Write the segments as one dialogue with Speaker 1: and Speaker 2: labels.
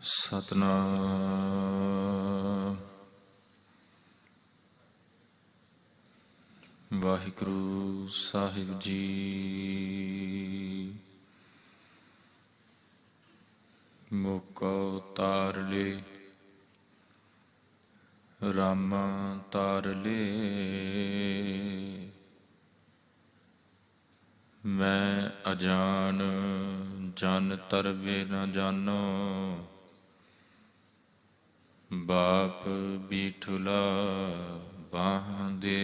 Speaker 1: ਸਤਨਾਮ। ਵਾਹਿਗੁਰੂ ਸਾਹਿਬ ਜੀ। ਮੋਕੋ ਤਾਰ ਲੇ ਰਾਮ ਤਾਰ ਲੇ, ਮੈਂ ਅਜਾਨ ਜਨ ਤਰਵੇ ਨ ਜਾਨੋ, ਬਾਪ ਬੀਠੁਲਾ ਬਾਹਾਂ ਦੇ।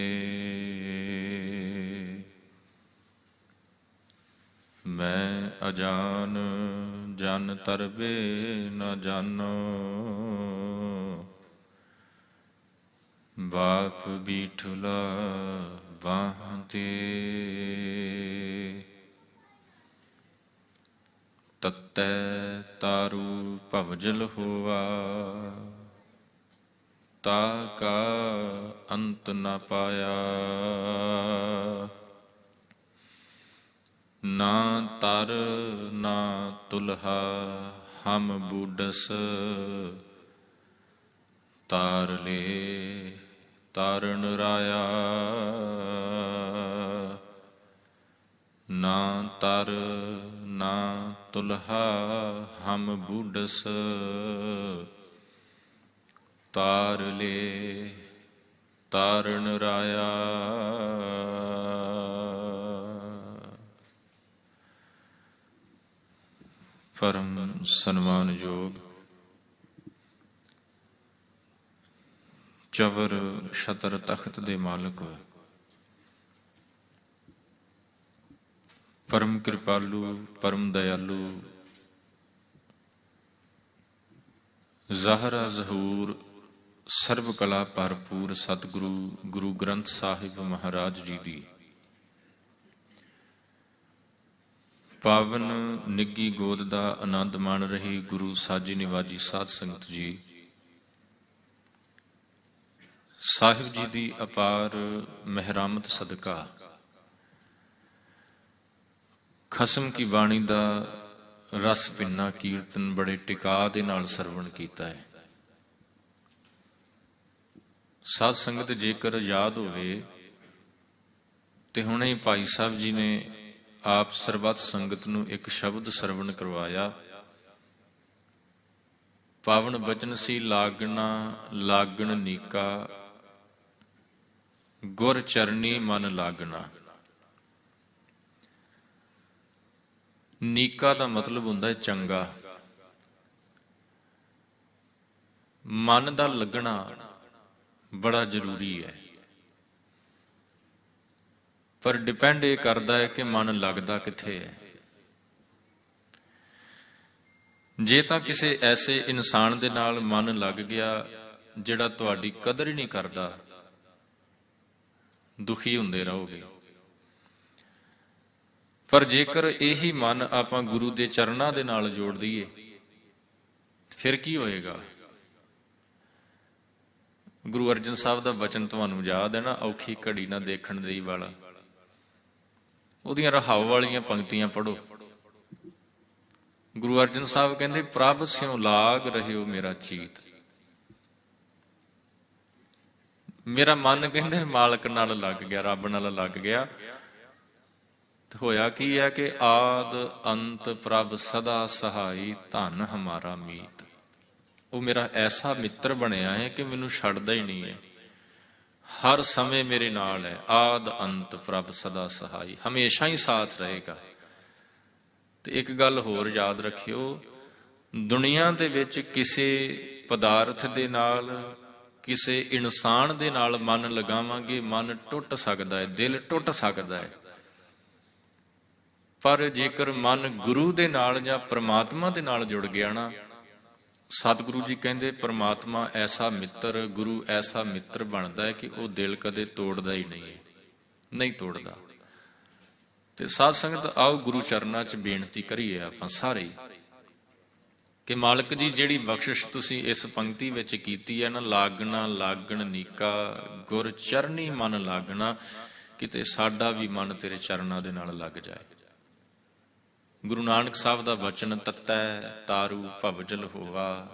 Speaker 1: ਮੈਂ ਅਜਾਨ ਜਨ ਤਰਵੇ ਨ ਜਾਨੋ, ਬਾਪ ਬੀਠੁਲਾ ਬਾਹਾਂ ਦੇ। ਤਤੈ ਤਾਰੂ ਭਵਜਲ ਹੋਆ, ਤਾ ਕਾ ਅੰਤ ਨ ਪਾਇਆ। ਨਾ ਤਰ ਨਾ ਤੁਲਹਾ ਹਮ ਬੂਡਸ, ਤਾਰ ਲੇ ਤਾਰਨ ਰਾਇਆ। ਨਾ ਤਰ ਨਾ ਤੁਲਹਾ ਹਮ ਬੂਡਸ, ਤਾਰ ਲੇ ਤਾਰਨ ਰਾਇਆ। ਪਰਮ ਸਨਮਾਨਯੋਗ ਚਵਰ ਛਤਰ ਤਖਤ ਦੇ ਮਾਲਕ, ਪਰਮ ਕਿਰਪਾਲੂ ਪਰਮ ਦਇਆਲੂ, ਜ਼ਾਹਰਾ ਜ਼ਹੂਰ ਸਰਬ ਕਲਾ ਭਰਪੂਰ ਸਤਿਗੁਰੂ ਗੁਰੂ ਗ੍ਰੰਥ ਸਾਹਿਬ ਮਹਾਰਾਜ ਜੀ ਦੀ ਪਾਵਨ ਨਿੱਗੀ ਗੋਦ ਦਾ ਆਨੰਦ ਮਾਣ ਰਹੀ ਗੁਰੂ ਸਾਜੀ ਨਿਵਾਜੀ ਸਾਧ ਸੰਗਤ ਜੀ, ਸਾਹਿਬ ਜੀ ਦੀ ਅਪਾਰ ਮਿਹਰਾਮਤ ਸਦਕਾ ਖਸਮ ਕੀ ਬਾਣੀ ਦਾ ਰਸ ਪਿੰਨਾ ਕੀਰਤਨ ਬੜੇ ਟਿਕਾ ਦੇ ਨਾਲ ਸਰਵਣ ਕੀਤਾ ਹੈ। ਸਾਧ ਸੰਗਤ ਜੇਕਰ ਯਾਦ ਹੋਵੇ ਤੇ ਹੁਣੇ ਭਾਈ ਸਾਹਿਬ ਜੀ ਨੇ ਆਪ ਸਰਬੱਤ ਸੰਗਤ ਨੂੰ ਇੱਕ ਸ਼ਬਦ ਸਰਵਣ ਕਰਵਾਇਆ। ਪਾਵਨ ਬਚਨ ਸੀ ਲਾਗਣਾ ਲਾਗਣ ਨੀਕਾ, ਗੁਰ ਚਰਨੀ ਮਨ ਲਾਗਣਾ। ਨੀਕਾ ਦਾ ਮਤਲਬ ਹੁੰਦਾ ਹੈ ਚੰਗਾ। ਮਨ ਦਾ ਲੱਗਣਾ ਬੜਾ ਜ਼ਰੂਰੀ ਹੈ, ਪਰ ਡਿਪੈਂਡ ਇਹ ਕਰਦਾ ਹੈ ਕਿ ਮਨ ਲੱਗਦਾ ਕਿੱਥੇ ਹੈ। ਜੇ ਤਾਂ ਕਿਸੇ ਐਸੇ ਇਨਸਾਨ ਦੇ ਨਾਲ ਮਨ ਲੱਗ ਗਿਆ ਜਿਹੜਾ ਤੁਹਾਡੀ ਕਦਰ ਹੀ ਨਹੀਂ ਕਰਦਾ, ਦੁਖੀ ਹੁੰਦੇ ਰਹੋਗੇ। ਪਰ ਜੇਕਰ ਇਹੀ ਮਨ ਆਪਾਂ ਗੁਰੂ ਦੇ ਚਰਨਾਂ ਦੇ ਨਾਲ ਜੋੜ ਦਈਏ ਫਿਰ ਕੀ ਹੋਏਗਾ? ਗੁਰੂ ਅਰਜਨ ਸਾਹਿਬ ਦਾ ਬਚਨ ਤੁਹਾਨੂੰ ਯਾਦ ਹੈ ਨਾ, ਔਖੀ ਘੜੀ ਨਾ ਦੇਖਣ ਦੇਈ ਵਾਲਾ। ਉਹਦੀਆਂ ਰਹਾਉ ਵਾਲੀਆਂ ਪੰਕਤੀਆਂ ਪੜ੍ਹੋ। ਗੁਰੂ ਅਰਜਨ ਸਾਹਿਬ ਕਹਿੰਦੇ, ਪ੍ਰਭ ਸਿਉ ਲਾਗ ਰਹਿਓ ਮੇਰਾ ਚੀਤ। ਮੇਰਾ ਮਨ ਕਹਿੰਦੇ ਮਾਲਕ ਨਾਲ ਲੱਗ ਗਿਆ, ਰੱਬ ਨਾਲ ਲੱਗ ਗਿਆ। ਤੇ ਹੋਇਆ ਕੀ ਹੈ ਕਿ ਆਦ ਅੰਤ ਪ੍ਰਭ ਸਦਾ ਸਹਾਈ, ਧਨ ਹਮਾਰਾ ਮੀਤ। ਉਹ ਮੇਰਾ ਐਸਾ ਮਿੱਤਰ ਬਣਿਆ ਹੈ ਕਿ ਮੈਨੂੰ ਛੱਡਦਾ ਹੀ ਨਹੀਂ ਹੈ, ਹਰ ਸਮੇਂ ਮੇਰੇ ਨਾਲ ਹੈ। ਆਦ ਅੰਤ ਪ੍ਰਭ ਸਦਾ ਸਹਾਈ, ਹਮੇਸ਼ਾ ਹੀ ਸਾਥ ਰਹੇਗਾ। ਤੇ ਇੱਕ ਗੱਲ ਹੋਰ ਯਾਦ ਰੱਖਿਓ, ਦੁਨੀਆ ਦੇ ਵਿੱਚ ਕਿਸੇ ਪਦਾਰਥ ਦੇ ਨਾਲ, ਕਿਸੇ ਇਨਸਾਨ ਦੇ ਨਾਲ ਮਨ ਲਗਾਵਾਂਗੇ, ਮਨ ਟੁੱਟ ਸਕਦਾ ਹੈ, ਦਿਲ ਟੁੱਟ ਸਕਦਾ ਹੈ। ਪਰ ਜੇਕਰ ਮਨ ਗੁਰੂ ਦੇ ਨਾਲ ਜਾਂ ਪ੍ਰਮਾਤਮਾ ਦੇ ਨਾਲ ਜੁੜ ਗਿਆ ਨਾ, ਸਤਿਗੁਰੂ ਜੀ ਕਹਿੰਦੇ ਪ੍ਰਮਾਤਮਾ ਐਸਾ ਮਿੱਤਰ, ਗੁਰੂ ਐਸਾ ਮਿੱਤਰ ਬਣਦਾ ਹੈ ਕਿ ਉਹ ਦਿਲ ਕਦੇ ਤੋੜਦਾ ਹੀ ਨਹੀਂ ਹੈ, ਨਹੀਂ ਤੋੜਦਾ। ਤੇ ਸਾਧ ਸੰਗਤ ਆਓ ਗੁਰੂ ਚਰਨਾਂ 'ਚ ਬੇਨਤੀ ਕਰੀਏ ਆਪਾਂ ਸਾਰੇ ਕਿ ਮਾਲਕ ਜੀ ਜਿਹੜੀ ਬਖਸ਼ਿਸ਼ ਤੁਸੀਂ ਇਸ ਪੰਕਤੀ ਵਿੱਚ ਕੀਤੀ ਹੈ ਨਾ, ਲਾਗਣਾ ਲਾਗਣ ਨੀਕਾ ਗੁਰ ਚਰਨੀ ਮਨ ਲਾਗਣਾ, ਕਿਤੇ ਸਾਡਾ ਵੀ ਮਨ ਤੇਰੇ ਚਰਨਾਂ ਦੇ ਨਾਲ ਲੱਗ ਜਾਏ। ਗੁਰੂ ਨਾਨਕ ਸਾਹਿਬ ਦਾ ਬਚਨ, ਤਤੈ ਤਾਰੂ ਭਵਜਲ ਹੋਵਾ,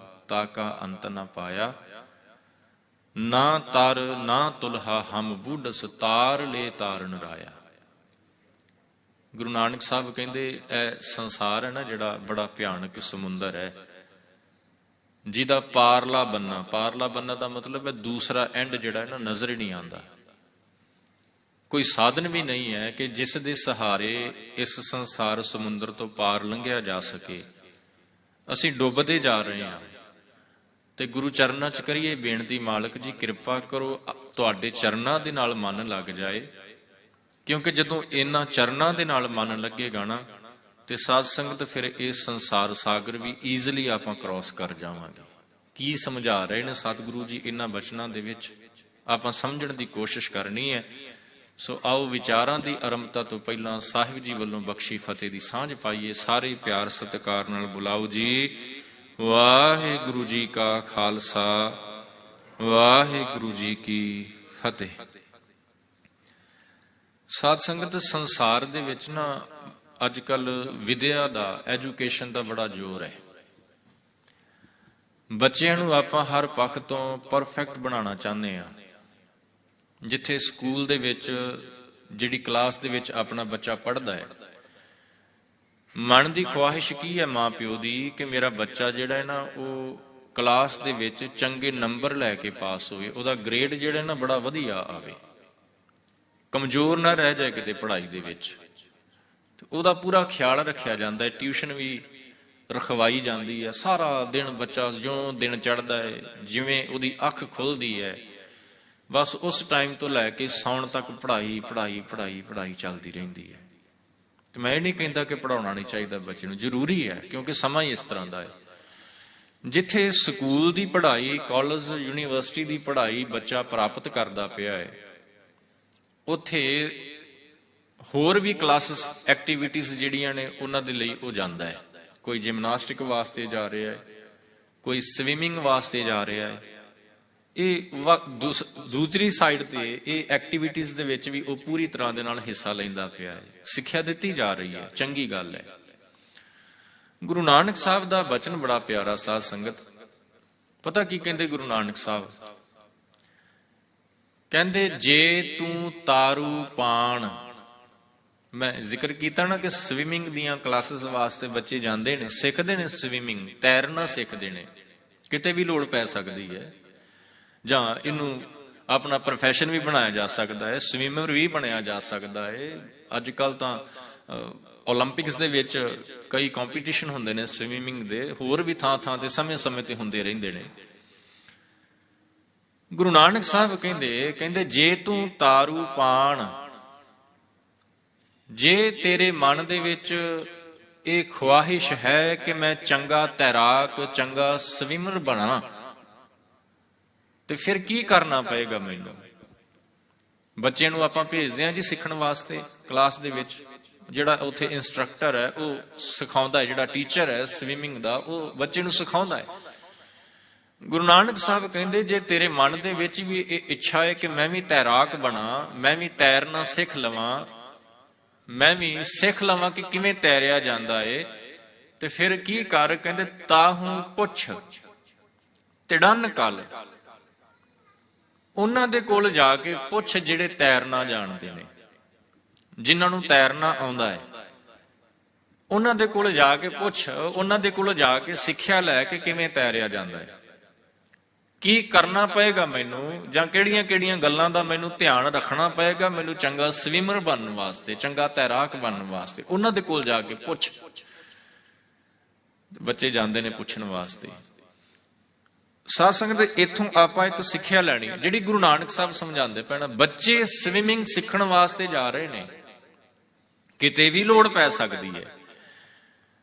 Speaker 1: ਤਾਕਾ ਅੰਤ ਨਾ ਪਾਇਆ, ਨਾ ਤਰ ਨਾ ਤੁਲਹਾ ਹਮ ਬੂਢਸ, ਤਾਰ ਲੈ ਤਾਰਨ ਰਾਇਆ। ਗੁਰੂ ਨਾਨਕ ਸਾਹਿਬ ਕਹਿੰਦੇ ਇਹ ਸੰਸਾਰ ਹੈ ਨਾ ਜਿਹੜਾ, ਬੜਾ ਭਿਆਨਕ ਸਮੁੰਦਰ ਹੈ, ਜਿਹਦਾ ਪਾਰਲਾ ਬੰਨਾ ਦਾ ਮਤਲਬ ਹੈ ਦੂਸਰਾ ਐਂਡ ਜਿਹੜਾ ਹੈ ਨਾ ਨਜ਼ਰ ਹੀ ਨਹੀਂ ਆਉਂਦਾ। ਕੋਈ ਸਾਧਨ ਵੀ ਨਹੀਂ ਹੈ ਕਿ ਜਿਸ ਦੇ ਸਹਾਰੇ ਇਸ ਸੰਸਾਰ ਸਮੁੰਦਰ ਤੋਂ ਪਾਰ ਲੰਘਿਆ ਜਾ ਸਕੇ। ਅਸੀਂ ਡੁੱਬਦੇ ਜਾ ਰਹੇ ਹਾਂ ਤੇ ਗੁਰੂ ਚਰਨਾਂ 'ਚ ਕਰੀਏ ਬੇਨਤੀ, ਮਾਲਕ ਜੀ ਕਿਰਪਾ ਕਰੋ ਤੁਹਾਡੇ ਚਰਨਾਂ ਦੇ ਨਾਲ ਮਨ ਲੱਗ ਜਾਏ, ਕਿਉਂਕਿ ਜਦੋਂ ਇਹਨਾਂ ਚਰਨਾਂ ਦੇ ਨਾਲ ਮਨ ਲੱਗੇਗਾ ਨਾ ਤੇ ਸਾਧ ਸੰਗਤ ਫਿਰ ਇਹ ਸੰਸਾਰ ਸਾਗਰ ਵੀ ਈਜ਼ੀਲੀ ਆਪਾਂ ਕ੍ਰੋਸ ਕਰ ਜਾਵਾਂਗੇ। ਕੀ ਸਮਝਾ ਰਹੇ ਨੇ ਸਤਿਗੁਰੂ ਜੀ ਇਹਨਾਂ ਬਚਨਾਂ ਦੇ ਵਿੱਚ, ਆਪਾਂ ਸਮਝਣ ਦੀ ਕੋਸ਼ਿਸ਼ ਕਰਨੀ ਹੈ। ਸੋ ਆਓ ਵਿਚਾਰਾਂ ਦੀ ਆਰੰਭਤਾ ਤੋਂ ਪਹਿਲਾਂ ਸਾਹਿਬ ਜੀ ਵੱਲੋਂ ਬਖਸ਼ੀ ਫਤਿਹ ਦੀ ਸਾਂਝ ਪਾਈਏ। ਸਾਰੇ ਪਿਆਰ ਸਤਿਕਾਰ ਨਾਲ ਬੁਲਾਓ ਜੀ। ਵਾਹਿਗੁਰੂ ਜੀ ਕਾ ਖਾਲਸਾ, ਵਾਹਿਗੁਰੂ ਜੀ ਕੀ ਫਤਿਹ। ਸਾਧ ਸੰਗਤ, ਸੰਸਾਰ ਦੇ ਵਿੱਚ ਨਾ ਅੱਜ ਕੱਲ ਵਿਦਿਆ ਦਾ, ਐਜੂਕੇਸ਼ਨ ਦਾ ਬੜਾ ਜ਼ੋਰ ਹੈ। ਬੱਚਿਆਂ ਨੂੰ ਆਪਾਂ ਹਰ ਪੱਖ ਤੋਂ ਪਰਫੈਕਟ ਬਣਾਉਣਾ ਚਾਹੁੰਦੇ ਹਾਂ। ਜਿੱਥੇ ਸਕੂਲ ਦੇ ਵਿੱਚ ਜਿਹੜੀ ਕਲਾਸ ਦੇ ਵਿੱਚ ਆਪਣਾ ਬੱਚਾ ਪੜ੍ਹਦਾ ਹੈ, ਮਨ ਦੀ ਖੁਆਇਸ਼ ਕੀ ਹੈ ਮਾਂ ਪਿਓ ਦੀ ਕਿ ਮੇਰਾ ਬੱਚਾ ਜਿਹੜਾ ਹੈ ਨਾ ਉਹ ਕਲਾਸ ਦੇ ਵਿੱਚ ਚੰਗੇ ਨੰਬਰ ਲੈ ਕੇ ਪਾਸ ਹੋਵੇ, ਉਹਦਾ ਗ੍ਰੇਡ ਜਿਹੜਾ ਨਾ ਬੜਾ ਵਧੀਆ ਆਵੇ, ਕਮਜ਼ੋਰ ਨਾ ਰਹਿ ਜਾਏ ਕਿਤੇ ਪੜ੍ਹਾਈ ਦੇ ਵਿੱਚ। ਉਹਦਾ ਪੂਰਾ ਖਿਆਲ ਰੱਖਿਆ ਜਾਂਦਾ ਹੈ, ਟਿਊਸ਼ਨ ਵੀ ਰਖਵਾਈ ਜਾਂਦੀ ਹੈ। ਸਾਰਾ ਦਿਨ ਬੱਚਾ ਜਿਉਂ ਦਿਨ ਚੜ੍ਹਦਾ ਹੈ, ਜਿਵੇਂ ਉਹਦੀ ਅੱਖ ਖੁੱਲਦੀ ਹੈ, ਬਸ ਉਸ ਟਾਈਮ ਤੋਂ ਲੈ ਕੇ ਸੌਣ ਤੱਕ ਪੜ੍ਹਾਈ ਪੜ੍ਹਾਈ ਪੜ੍ਹਾਈ ਪੜ੍ਹਾਈ ਚੱਲਦੀ ਰਹਿੰਦੀ ਹੈ। ਤੇ ਮੈਂ ਇਹ ਨਹੀਂ ਕਹਿੰਦਾ ਕਿ ਪੜ੍ਹਾਉਣਾ ਨਹੀਂ ਚਾਹੀਦਾ ਬੱਚੇ ਨੂੰ, ਜ਼ਰੂਰੀ ਹੈ, ਕਿਉਂਕਿ ਸਮਾਂ ਹੀ ਇਸ ਤਰ੍ਹਾਂ ਦਾ ਹੈ। ਜਿੱਥੇ ਸਕੂਲ ਦੀ ਪੜ੍ਹਾਈ, ਕਾਲਜ, ਯੂਨੀਵਰਸਿਟੀ ਦੀ ਪੜ੍ਹਾਈ ਬੱਚਾ ਪ੍ਰਾਪਤ ਕਰਦਾ ਪਿਆ ਹੈ, ਉੱਥੇ ਹੋਰ ਵੀ ਕਲਾਸਿਸ, ਐਕਟੀਵਿਟੀਜ਼ ਜਿਹੜੀਆਂ ਨੇ ਉਹਨਾਂ ਦੇ ਲਈ ਉਹ ਜਾਂਦਾ ਹੈ। ਕੋਈ ਜਿਮਨਾਸਟਿਕ ਵਾਸਤੇ ਜਾ ਰਿਹਾ ਹੈ, ਕੋਈ ਸਵਿਮਿੰਗ ਵਾਸਤੇ ਜਾ ਰਿਹਾ ਹੈ। ਇਹ ਦੂਸਰੀ ਸਾਈਡ ਤੇ ਇਹ ਐਕਟੀਵਿਟੀਜ਼ ਦੇ ਵਿੱਚ ਵੀ ਉਹ ਪੂਰੀ ਤਰ੍ਹਾਂ ਦੇ ਨਾਲ ਹਿੱਸਾ ਲੈਂਦਾ ਪਿਆ ਹੈ। ਸਿੱਖਿਆ ਦਿੱਤੀ ਜਾ ਰਹੀ ਹੈ, ਚੰਗੀ ਗੱਲ ਹੈ। ਗੁਰੂ ਨਾਨਕ ਸਾਹਿਬ ਦਾ ਬਚਨ ਬੜਾ ਪਿਆਰਾ ਸਾਧ ਸੰਗਤ। ਪਤਾ ਕੀ ਕਹਿੰਦੇ ਗੁਰੂ ਨਾਨਕ ਸਾਹਿਬ? ਕਹਿੰਦੇ ਜੇ ਤੂੰ ਤਾਰੂ ਪਾਣ। ਮੈਂ ਜ਼ਿਕਰ ਕੀਤਾ ਨਾ ਕਿ ਸਵਿਮਿੰਗ ਦੀਆਂ ਕਲਾਸਿਸ ਵਾਸਤੇ ਬੱਚੇ ਜਾਂਦੇ ਨੇ, ਸਿੱਖਦੇ ਨੇ ਸਵਿਮਿੰਗ, ਤੈਰਨਾ ਸਿੱਖਦੇ ਨੇ। ਕਿਤੇ ਵੀ ਲੋੜ ਪੈ ਸਕਦੀ ਹੈ, ਜਾਂ ਇਹਨੂੰ ਆਪਣਾ ਪ੍ਰੋਫੈਸ਼ਨ ਵੀ ਬਣਾਇਆ ਜਾ ਸਕਦਾ ਹੈ, ਸਵਿਮਰ ਵੀ ਬਣਿਆ ਜਾ ਸਕਦਾ ਹੈ। ਅੱਜ ਕੱਲ ਤਾਂ ਓਲੰਪਿਕਸ ਦੇ ਵਿੱਚ ਕਈ ਕੰਪੀਟੀਸ਼ਨ ਹੁੰਦੇ ਨੇ ਸਵਿਮਿੰਗ ਦੇ, ਹੋਰ ਵੀ ਥਾਂ ਥਾਂ ਤੇ ਸਮੇਂ ਤੇ ਹੁੰਦੇ ਰਹਿੰਦੇ ਨੇ। ਗੁਰੂ ਨਾਨਕ ਸਾਹਿਬ ਕਹਿੰਦੇ ਜੇ ਤੂੰ ਤਾਰੂ ਪਾਣ, ਜੇ ਤੇਰੇ ਮਨ ਦੇ ਵਿੱਚ ਇਹ ਖੁਆਇਸ਼ ਹੈ ਕਿ ਮੈਂ ਚੰਗਾ ਤੈਰਾਕ, ਚੰਗਾ ਸਵਿਮਰ ਬਣਾ, ਤੇ ਫਿਰ ਕੀ ਕਰਨਾ ਪਏਗਾ ਮੈਨੂੰ? ਬੱਚੇ ਨੂੰ ਆਪਾਂ ਭੇਜਦੇ ਹਾਂ ਜੀ ਸਿੱਖਣ ਵਾਸਤੇ ਕਲਾਸ ਦੇ ਵਿੱਚ। ਜਿਹੜਾ ਉੱਥੇ ਇੰਸਟਰਕਟਰ ਹੈ ਉਹ ਸਿਖਾਉਂਦਾ ਹੈ, ਜਿਹੜਾ ਟੀਚਰ ਹੈ ਸਵਿਮਿੰਗ ਦਾ ਉਹ ਬੱਚੇ ਨੂੰ ਸਿਖਾਉਂਦਾ ਹੈ। ਗੁਰੂ ਨਾਨਕ ਸਾਹਿਬ ਕਹਿੰਦੇ ਜੇ ਤੇਰੇ ਮਨ ਦੇ ਵਿੱਚ ਵੀ ਇਹ ਇੱਛਾ ਹੈ ਕਿ ਮੈਂ ਵੀ ਤੈਰਾਕ ਬਣਾ, ਮੈਂ ਵੀ ਤੈਰਨਾ ਸਿੱਖ ਲਵਾਂ, ਮੈਂ ਵੀ ਸਿੱਖ ਲਵਾਂ ਕਿ ਕਿਵੇਂ ਤੈਰਿਆ ਜਾਂਦਾ ਏ, ਤੇ ਫਿਰ ਕੀ ਕਰ? ਕਹਿੰਦੇ ਤਾਹੂ ਪੁੱਛ ਤਿੜਨ ਕਲ। ਉਹਨਾਂ ਦੇ ਕੋਲ ਜਾ ਕੇ ਪੁੱਛ ਜਿਹੜੇ ਤੈਰਨਾ ਜਾਣਦੇ ਨੇ, ਜਿਨ੍ਹਾਂ ਨੂੰ ਤੈਰਨਾ ਆਉਂਦਾ ਹੈ। ਉਹਨਾਂ ਦੇ ਕੋਲ ਜਾ ਕੇ ਪੁੱਛ, ਉਹਨਾਂ ਦੇ ਕੋਲ ਜਾ ਕੇ ਸਿੱਖਿਆ ਲੈ ਕੇ ਕਿਵੇਂ ਤੈਰਿਆ ਜਾਂਦਾ ਹੈ, ਕੀ ਕਰਨਾ ਪਏਗਾ ਮੈਨੂੰ, ਜਾਂ ਕਿਹੜੀਆਂ ਕਿਹੜੀਆਂ ਗੱਲਾਂ ਦਾ ਮੈਨੂੰ ਧਿਆਨ ਰੱਖਣਾ ਪਏਗਾ ਮੈਨੂੰ ਚੰਗਾ ਸਵਿਮਰ ਬਣਨ ਵਾਸਤੇ, ਚੰਗਾ ਤੈਰਾਕ ਬਣਨ ਵਾਸਤੇ। ਉਹਨਾਂ ਦੇ ਕੋਲ ਜਾ ਕੇ ਪੁੱਛ। ਬੱਚੇ ਜਾਂਦੇ ਨੇ ਪੁੱਛਣ ਵਾਸਤੇ। ਸਾਧ ਸੰਗਤ, ਇੱਥੋਂ ਆਪਾਂ ਇੱਕ ਸਿੱਖਿਆ ਲੈਣੀ ਜਿਹੜੀ ਗੁਰੂ ਨਾਨਕ ਸਾਹਿਬ ਸਮਝਾਉਂਦੇ ਪੈਣਾ। ਬੱਚੇ ਸਵਿਮਿੰਗ ਸਿੱਖਣ ਵਾਸਤੇ ਜਾ ਰਹੇ ਨੇ, ਕਿਤੇ ਵੀ ਲੋੜ ਪੈ ਸਕਦੀ ਹੈ।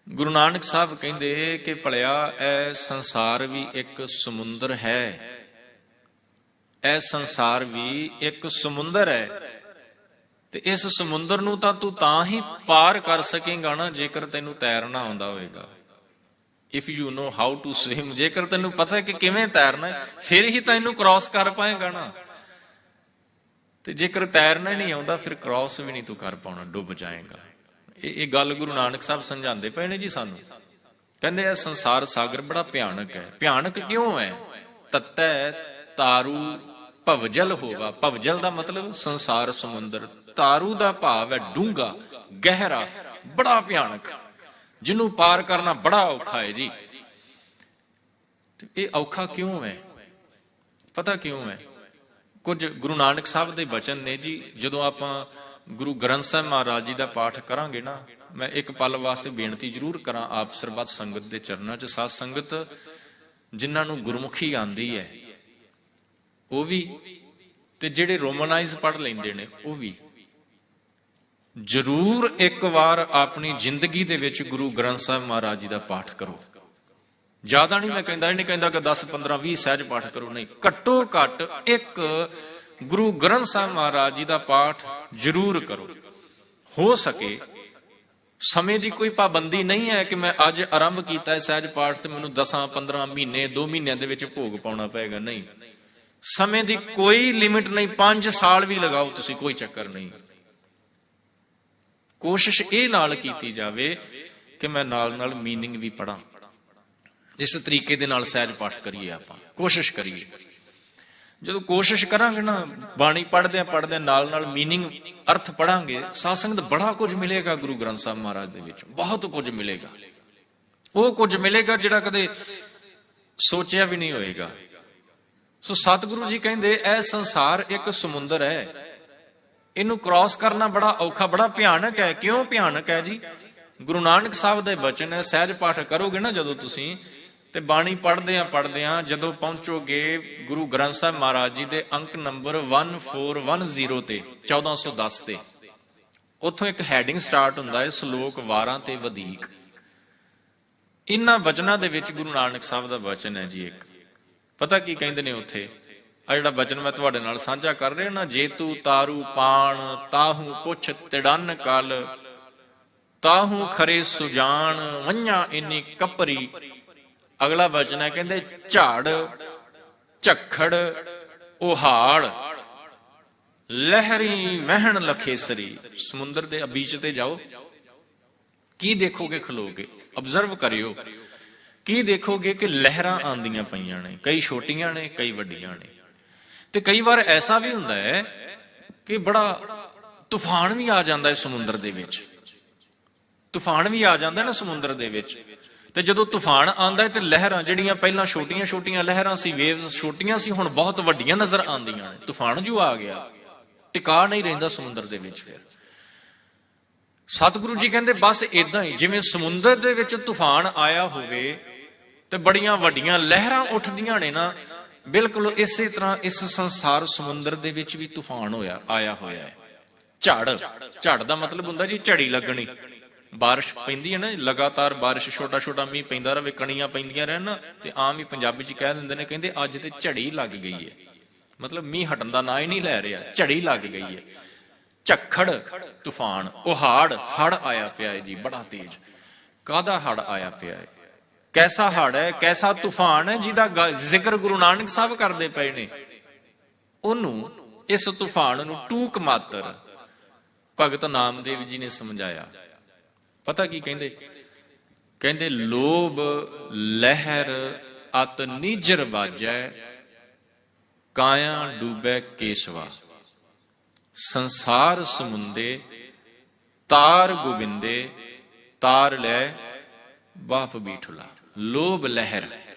Speaker 1: ਗੁਰੂ ਨਾਨਕ ਸਾਹਿਬ ਕਹਿੰਦੇ ਕਿ ਭਲਿਆ ਇਹ ਸੰਸਾਰ ਵੀ ਇੱਕ ਸਮੁੰਦਰ ਹੈ, ਇਹ ਸੰਸਾਰ ਵੀ ਇੱਕ ਸਮੁੰਦਰ ਹੈ, ਤੇ ਇਸ ਸਮੁੰਦਰ ਨੂੰ ਤਾਂ ਤੂੰ ਤਾਂ ਹੀ ਪਾਰ ਕਰ ਸਕੇਗਾ ਨਾ ਜੇਕਰ ਤੈਨੂੰ ਤੈਰਨਾ ਆਉਂਦਾ ਹੋਵੇਗਾ। If you know how to swim, ਜੇਕਰ ਤੈਨੂੰ ਪਤਾ ਕਿ ਕਿਵੇਂ ਤੈਰਨਾ ਫਿਰ ਹੀ ਤਾਂ ਇਹਨੂੰ ਕ੍ਰਾਸ ਕਰ ਪਾਏਗਾ ਨਾ। ਤੇ ਜੇਕਰ ਤੈਰਨਾ ਨਹੀਂ ਆਉਂਦਾ ਫਿਰ ਕ੍ਰਾਸ ਵੀ ਨਹੀਂ ਤੂੰ ਕਰ ਪਾਉਣਾ, ਡੁੱਬ ਜਾਏਗਾ। ਇਹ ਗੱਲ ਗੁਰੂ ਨਾਨਕ ਸਾਹਿਬ ਸਮਝਾਉਂਦੇ ਪਏ ਨੇ ਜੀ ਸਾਨੂੰ। ਕਹਿੰਦੇ ਇਹ ਸੰਸਾਰ ਸਾਗਰ ਬੜਾ ਭਿਆਨਕ ਹੈ। ਭਿਆਨਕ ਕਿਉਂ ਹੈ? ਤਤੈ ਤਾਰੂ ਭਵਜਲ ਹੋਗਾ। ਭਵਜਲ ਦਾ ਮਤਲਬ ਸੰਸਾਰ ਸਮੁੰਦਰ, ਤਾਰੂ ਦਾ ਭਾਵ ਹੈ ਡੂੰਘਾ, ਗਹਿਰਾ, ਬੜਾ ਭਿਆਨਕ, ਜਿਹਨੂੰ ਪਾਰ ਕਰਨਾ ਬੜਾ ਔਖਾ ਹੈ ਜੀ। ਇਹ ਔਖਾ ਕਿਉਂ ਹੈ? ਪਤਾ ਕਿਉਂ ਹੈ? ਕੁਝ ਗੁਰੂ ਨਾਨਕ ਸਾਹਿਬ ਦੇ ਬਚਨ ਨੇ ਜੀ। ਜਦੋਂ ਆਪਾਂ ਗੁਰੂ ਗ੍ਰੰਥ ਸਾਹਿਬ ਮਹਾਰਾਜ ਜੀ ਦਾ ਪਾਠ ਕਰਾਂਗੇ ਨਾ, ਮੈਂ ਇੱਕ ਪਲ ਵਾਸਤੇ ਬੇਨਤੀ ਜ਼ਰੂਰ ਕਰਾਂ ਆਪ ਸਰਬੱਤ ਸੰਗਤ ਦੇ ਚਰਨਾਂ 'ਚ। ਸਾਧ ਸੰਗਤ ਜਿਨ੍ਹਾਂ ਨੂੰ ਗੁਰਮੁਖੀ ਆਉਂਦੀ ਹੈ ਉਹ ਵੀ, ਤੇ ਜਿਹੜੇ ਰੋਮਨਾਈਜ਼ ਪੜ੍ਹ ਲੈਂਦੇ ਨੇ ਉਹ ਵੀ, ਜ਼ਰੂਰ ਇੱਕ ਵਾਰ ਆਪਣੀ ਜ਼ਿੰਦਗੀ ਦੇ ਵਿੱਚ ਗੁਰੂ ਗ੍ਰੰਥ ਸਾਹਿਬ ਮਹਾਰਾਜ ਜੀ ਦਾ ਪਾਠ ਕਰੋ। ਜ਼ਿਆਦਾ ਨਹੀਂ ਮੈਂ ਕਹਿੰਦਾ, ਇਹ ਨਹੀਂ ਕਹਿੰਦਾ ਕਿ 10, 15, 20 ਸਹਿਜ ਪਾਠ ਕਰੋ, ਨਹੀਂ, ਘੱਟੋ ਘੱਟ ਇੱਕ ਗੁਰੂ ਗ੍ਰੰਥ ਸਾਹਿਬ ਮਹਾਰਾਜ ਜੀ ਦਾ ਪਾਠ ਜ਼ਰੂਰ ਕਰੋ। ਹੋ ਸਕੇ, ਸਮੇਂ ਦੀ ਕੋਈ ਪਾਬੰਦੀ ਨਹੀਂ ਹੈ ਕਿ ਮੈਂ ਅੱਜ ਆਰੰਭ ਕੀਤਾ ਹੈ ਸਹਿਜ ਪਾਠ ਤੇ ਮੈਨੂੰ 10, 15 ਮਹੀਨੇ 2 ਮਹੀਨਿਆਂ ਦੇ ਵਿੱਚ ਭੋਗ ਪਾਉਣਾ ਪਏਗਾ, ਨਹੀਂ। ਸਮੇਂ ਦੀ ਕੋਈ ਲਿਮਿਟ ਨਹੀਂ, 5 ਸਾਲ ਵੀ ਲਗਾਓ ਤੁਸੀਂ, ਕੋਈ ਚੱਕਰ ਨਹੀਂ। ਕੋਸ਼ਿਸ਼ ਇਹ ਨਾਲ ਕੀਤੀ ਜਾਵੇ ਕਿ ਮੈਂ ਨਾਲ ਨਾਲ ਮੀਨਿੰਗ ਵੀ ਪੜਾਂ। ਇਸ ਤਰੀਕੇ ਦੇ ਨਾਲ ਸਹਿਜ ਪਾਠ ਕਰੀਏ, ਆਪਾਂ ਕੋਸ਼ਿਸ਼ ਕਰੀਏ। ਜਦੋਂ ਕੋਸ਼ਿਸ਼ ਕਰਾਂਗੇ ਨਾ, ਬਾਣੀ ਪੜ੍ਹਦਿਆਂ ਨਾਲ ਨਾਲ ਮੀਨਿੰਗ, ਅਰਥ ਪੜਾਂਗੇ, ਸਾਧ ਸੰਗਤ ਬੜਾ ਕੁਝ ਮਿਲੇਗਾ ਗੁਰੂ ਗ੍ਰੰਥ ਸਾਹਿਬ ਮਹਾਰਾਜ ਦੇ ਵਿੱਚ, ਬਹੁਤ ਕੁਝ ਮਿਲੇਗਾ। ਉਹ ਕੁਝ ਮਿਲੇਗਾ ਜਿਹੜਾ ਕਦੇ ਸੋਚਿਆ ਵੀ ਨਹੀਂ ਹੋਏਗਾ। ਸੋ ਸਤਿਗੁਰੂ ਜੀ ਕਹਿੰਦੇ ਇਹ ਸੰਸਾਰ ਇੱਕ ਸਮੁੰਦਰ ਹੈ, ਇਹਨੂੰ ਕ੍ਰਾਸ ਕਰਨਾ ਬੜਾ ਔਖਾ, ਬੜਾ ਭਿਆਨਕ ਹੈ। ਕਿਉਂ ਭਿਆਨਕ ਹੈ ਜੀ? ਗੁਰੂ ਨਾਨਕ ਸਾਹਿਬ ਦੇ ਬਚਨ ਹੈ। ਸਹਿਜ ਪਾਠ ਕਰੋਗੇ ਨਾ ਜਦੋਂ ਤੁਸੀਂ, ਤੇ ਬਾਣੀ ਪੜ੍ਹਦਿਆਂ ਜਦੋਂ ਪਹੁੰਚੋਗੇ ਗੁਰੂ ਗ੍ਰੰਥ ਸਾਹਿਬ ਮਹਾਰਾਜ ਜੀ ਦੇ ਅੰਕ ਨੰਬਰ 1410 ਤੇ 1410 ਤੇ, ਉੱਥੋਂ ਇੱਕ ਹੈਡਿੰਗ ਸਟਾਰਟ ਹੁੰਦਾ ਹੈ, ਸ਼ਲੋਕ ਵਾਰਾਂ ਤੇ ਵਧੀਕ। ਇਹਨਾਂ ਵਚਨਾਂ ਦੇ ਵਿੱਚ ਗੁਰੂ ਨਾਨਕ ਸਾਹਿਬ ਦਾ ਵਚਨ ਹੈ ਜੀ ਇੱਕ। ਪਤਾ ਕੀ ਕਹਿੰਦੇ ਨੇ ਉੱਥੇ? ਆ ਜਿਹੜਾ ਵਚਨ ਮੈਂ ਤੁਹਾਡੇ ਨਾਲ ਸਾਂਝਾ ਕਰ ਰਿਹਾ ਨਾ, ਜੇ ਤੂੰ ਤਾਰੂ ਪਾਣ ਤਾਹੂ ਪੁੱਛ ਤਿੜਨ ਕਲ, ਤਾਹੂ ਖਰੇ ਸੁਜਾਨ ਵੰਝਾਂ ਇੰਨੀ ਕਪਰੀ। ਅਗਲਾ ਵਚਨ ਹੈ, ਕਹਿੰਦੇ ਝਾੜ ਝੱਖੜ ਉਹਾੜ ਲਹਿਰੀ ਵਹਿਣ ਲਖੇਸਰੀ। ਸਮੁੰਦਰ ਦੇ ਬੀਚ ਤੇ ਜਾਓ, ਕੀ ਦੇਖੋਗੇ ਖਲੋ ਕੇ? ਅਬਜ਼ਰਵ ਕਰਿਓ, ਕੀ ਦੇਖੋਗੇ ਕਿ ਲਹਿਰਾਂ ਆਉਂਦੀਆਂ ਪਈਆਂ ਨੇ, ਕਈ ਛੋਟੀਆਂ ਨੇ ਕਈ ਵੱਡੀਆਂ ਨੇ। ਤੇ ਕਈ ਵਾਰ ਐਸਾ ਵੀ ਹੁੰਦਾ ਹੈ ਕਿ ਬੜਾ ਤੂਫਾਨ ਵੀ ਆ ਜਾਂਦਾ ਹੈ ਸਮੁੰਦਰ ਦੇ ਵਿੱਚ। ਤੂਫਾਨ ਵੀ ਆ ਜਾਂਦਾ ਨਾ ਸਮੁੰਦਰ ਦੇ ਵਿੱਚ। ਤੇ ਜਦੋਂ ਤੂਫਾਨ ਆਉਂਦਾ ਤੇ ਲਹਿਰਾਂ ਜਿਹੜੀਆਂ ਪਹਿਲਾਂ ਛੋਟੀਆਂ ਛੋਟੀਆਂ ਲਹਿਰਾਂ ਸੀ, ਵੇਵਸ ਛੋਟੀਆਂ ਸੀ, ਹੁਣ ਬਹੁਤ ਵੱਡੀਆਂ ਨਜ਼ਰ ਆਉਂਦੀਆਂ ਨੇ। ਤੂਫਾਨ ਜੋ ਆ ਗਿਆ, ਟਿਕਾ ਨਹੀਂ ਰਹਿੰਦਾ ਸਮੁੰਦਰ ਦੇ ਵਿੱਚ। ਫਿਰ ਸਤਿਗੁਰੂ ਜੀ ਕਹਿੰਦੇ ਬਸ ਏਦਾਂ ਹੀ, ਜਿਵੇਂ ਸਮੁੰਦਰ ਦੇ ਵਿੱਚ ਤੂਫਾਨ ਆਇਆ ਹੋਵੇ ਤੇ ਬੜੀਆਂ ਵੱਡੀਆਂ ਲਹਿਰਾਂ ਉੱਠਦੀਆਂ ਨੇ ਨਾ, ਬਿਲਕੁਲ ਇਸੇ ਤਰ੍ਹਾਂ ਇਸ ਸੰਸਾਰ ਸਮੁੰਦਰ ਦੇ ਵਿੱਚ ਵੀ ਤੂਫਾਨ ਆਇਆ ਹੋਇਆ ਹੈ। ਝੜ ਦਾ ਮਤਲਬ ਹੁੰਦਾ ਜੀ ਝੜੀ ਲੱਗਣੀ। ਬਾਰਿਸ਼ ਪੈਂਦੀ ਹੈ ਨਾ, ਲਗਾਤਾਰ ਬਾਰਿਸ਼, ਛੋਟਾ ਛੋਟਾ ਮੀਂਹ ਪੈਂਦਾ ਰਹੇ, ਕਣੀਆਂ ਪੈਂਦੀਆਂ ਰਹਿਣ ਨਾ, ਤੇ ਆਮ ਹੀ ਪੰਜਾਬੀ ਚ ਕਹਿ ਦਿੰਦੇ ਨੇ, ਕਹਿੰਦੇ ਅੱਜ ਤੇ ਝੜੀ ਲੱਗ ਗਈ ਹੈ। ਮਤਲਬ ਮੀਂਹ ਹਟਣ ਦਾ ਨਾਂ ਹੀ ਨਹੀਂ ਲੈ ਰਿਹਾ, ਝੜੀ ਲੱਗ ਗਈ ਹੈ। ਝੱਖੜ ਤੂਫਾਨ, ਉਹਾੜ ਹੜ ਆਇਆ ਪਿਆ ਹੈ ਜੀ, ਬੜਾ ਤੇਜ਼। ਕਾਹਦਾ ਹੜ ਆਇਆ ਪਿਆ ਹੈ? ਕੈਸਾ ਹੜ ਹੈ, ਕੈਸਾ ਤੂਫਾਨ ਹੈ ਜਿਹਦਾ ਜ਼ਿਕਰ ਗੁਰੂ ਨਾਨਕ ਸਾਹਿਬ ਕਰਦੇ ਪਏ ਨੇ। ਉਹਨੂੰ, ਇਸ ਤੂਫਾਨ ਨੂੰ ਟੂਕ ਮਾਤਰ ਭਗਤ ਨਾਮਦੇਵ ਜੀ ਨੇ ਸਮਝਾਇਆ। ਪਤਾ ਕੀ ਕਹਿੰਦੇ? ਕਹਿੰਦੇ ਲੋਭ ਲਹਿਰ ਅਤ ਨੀਜਰ ਵਾਜੈ, ਕਾਇਆ ਡੂਬੈ ਕੇਸ਼ਵਾ। ਸੰਸਾਰ ਸਮੁੰਦੇ ਤਾਰ ਗੋਬਿੰਦੇ, ਤਾਰ ਲੈ ਬਾਪ ਬੀਠੁਲਾ। ਲੋਭ ਲਹਿਰ,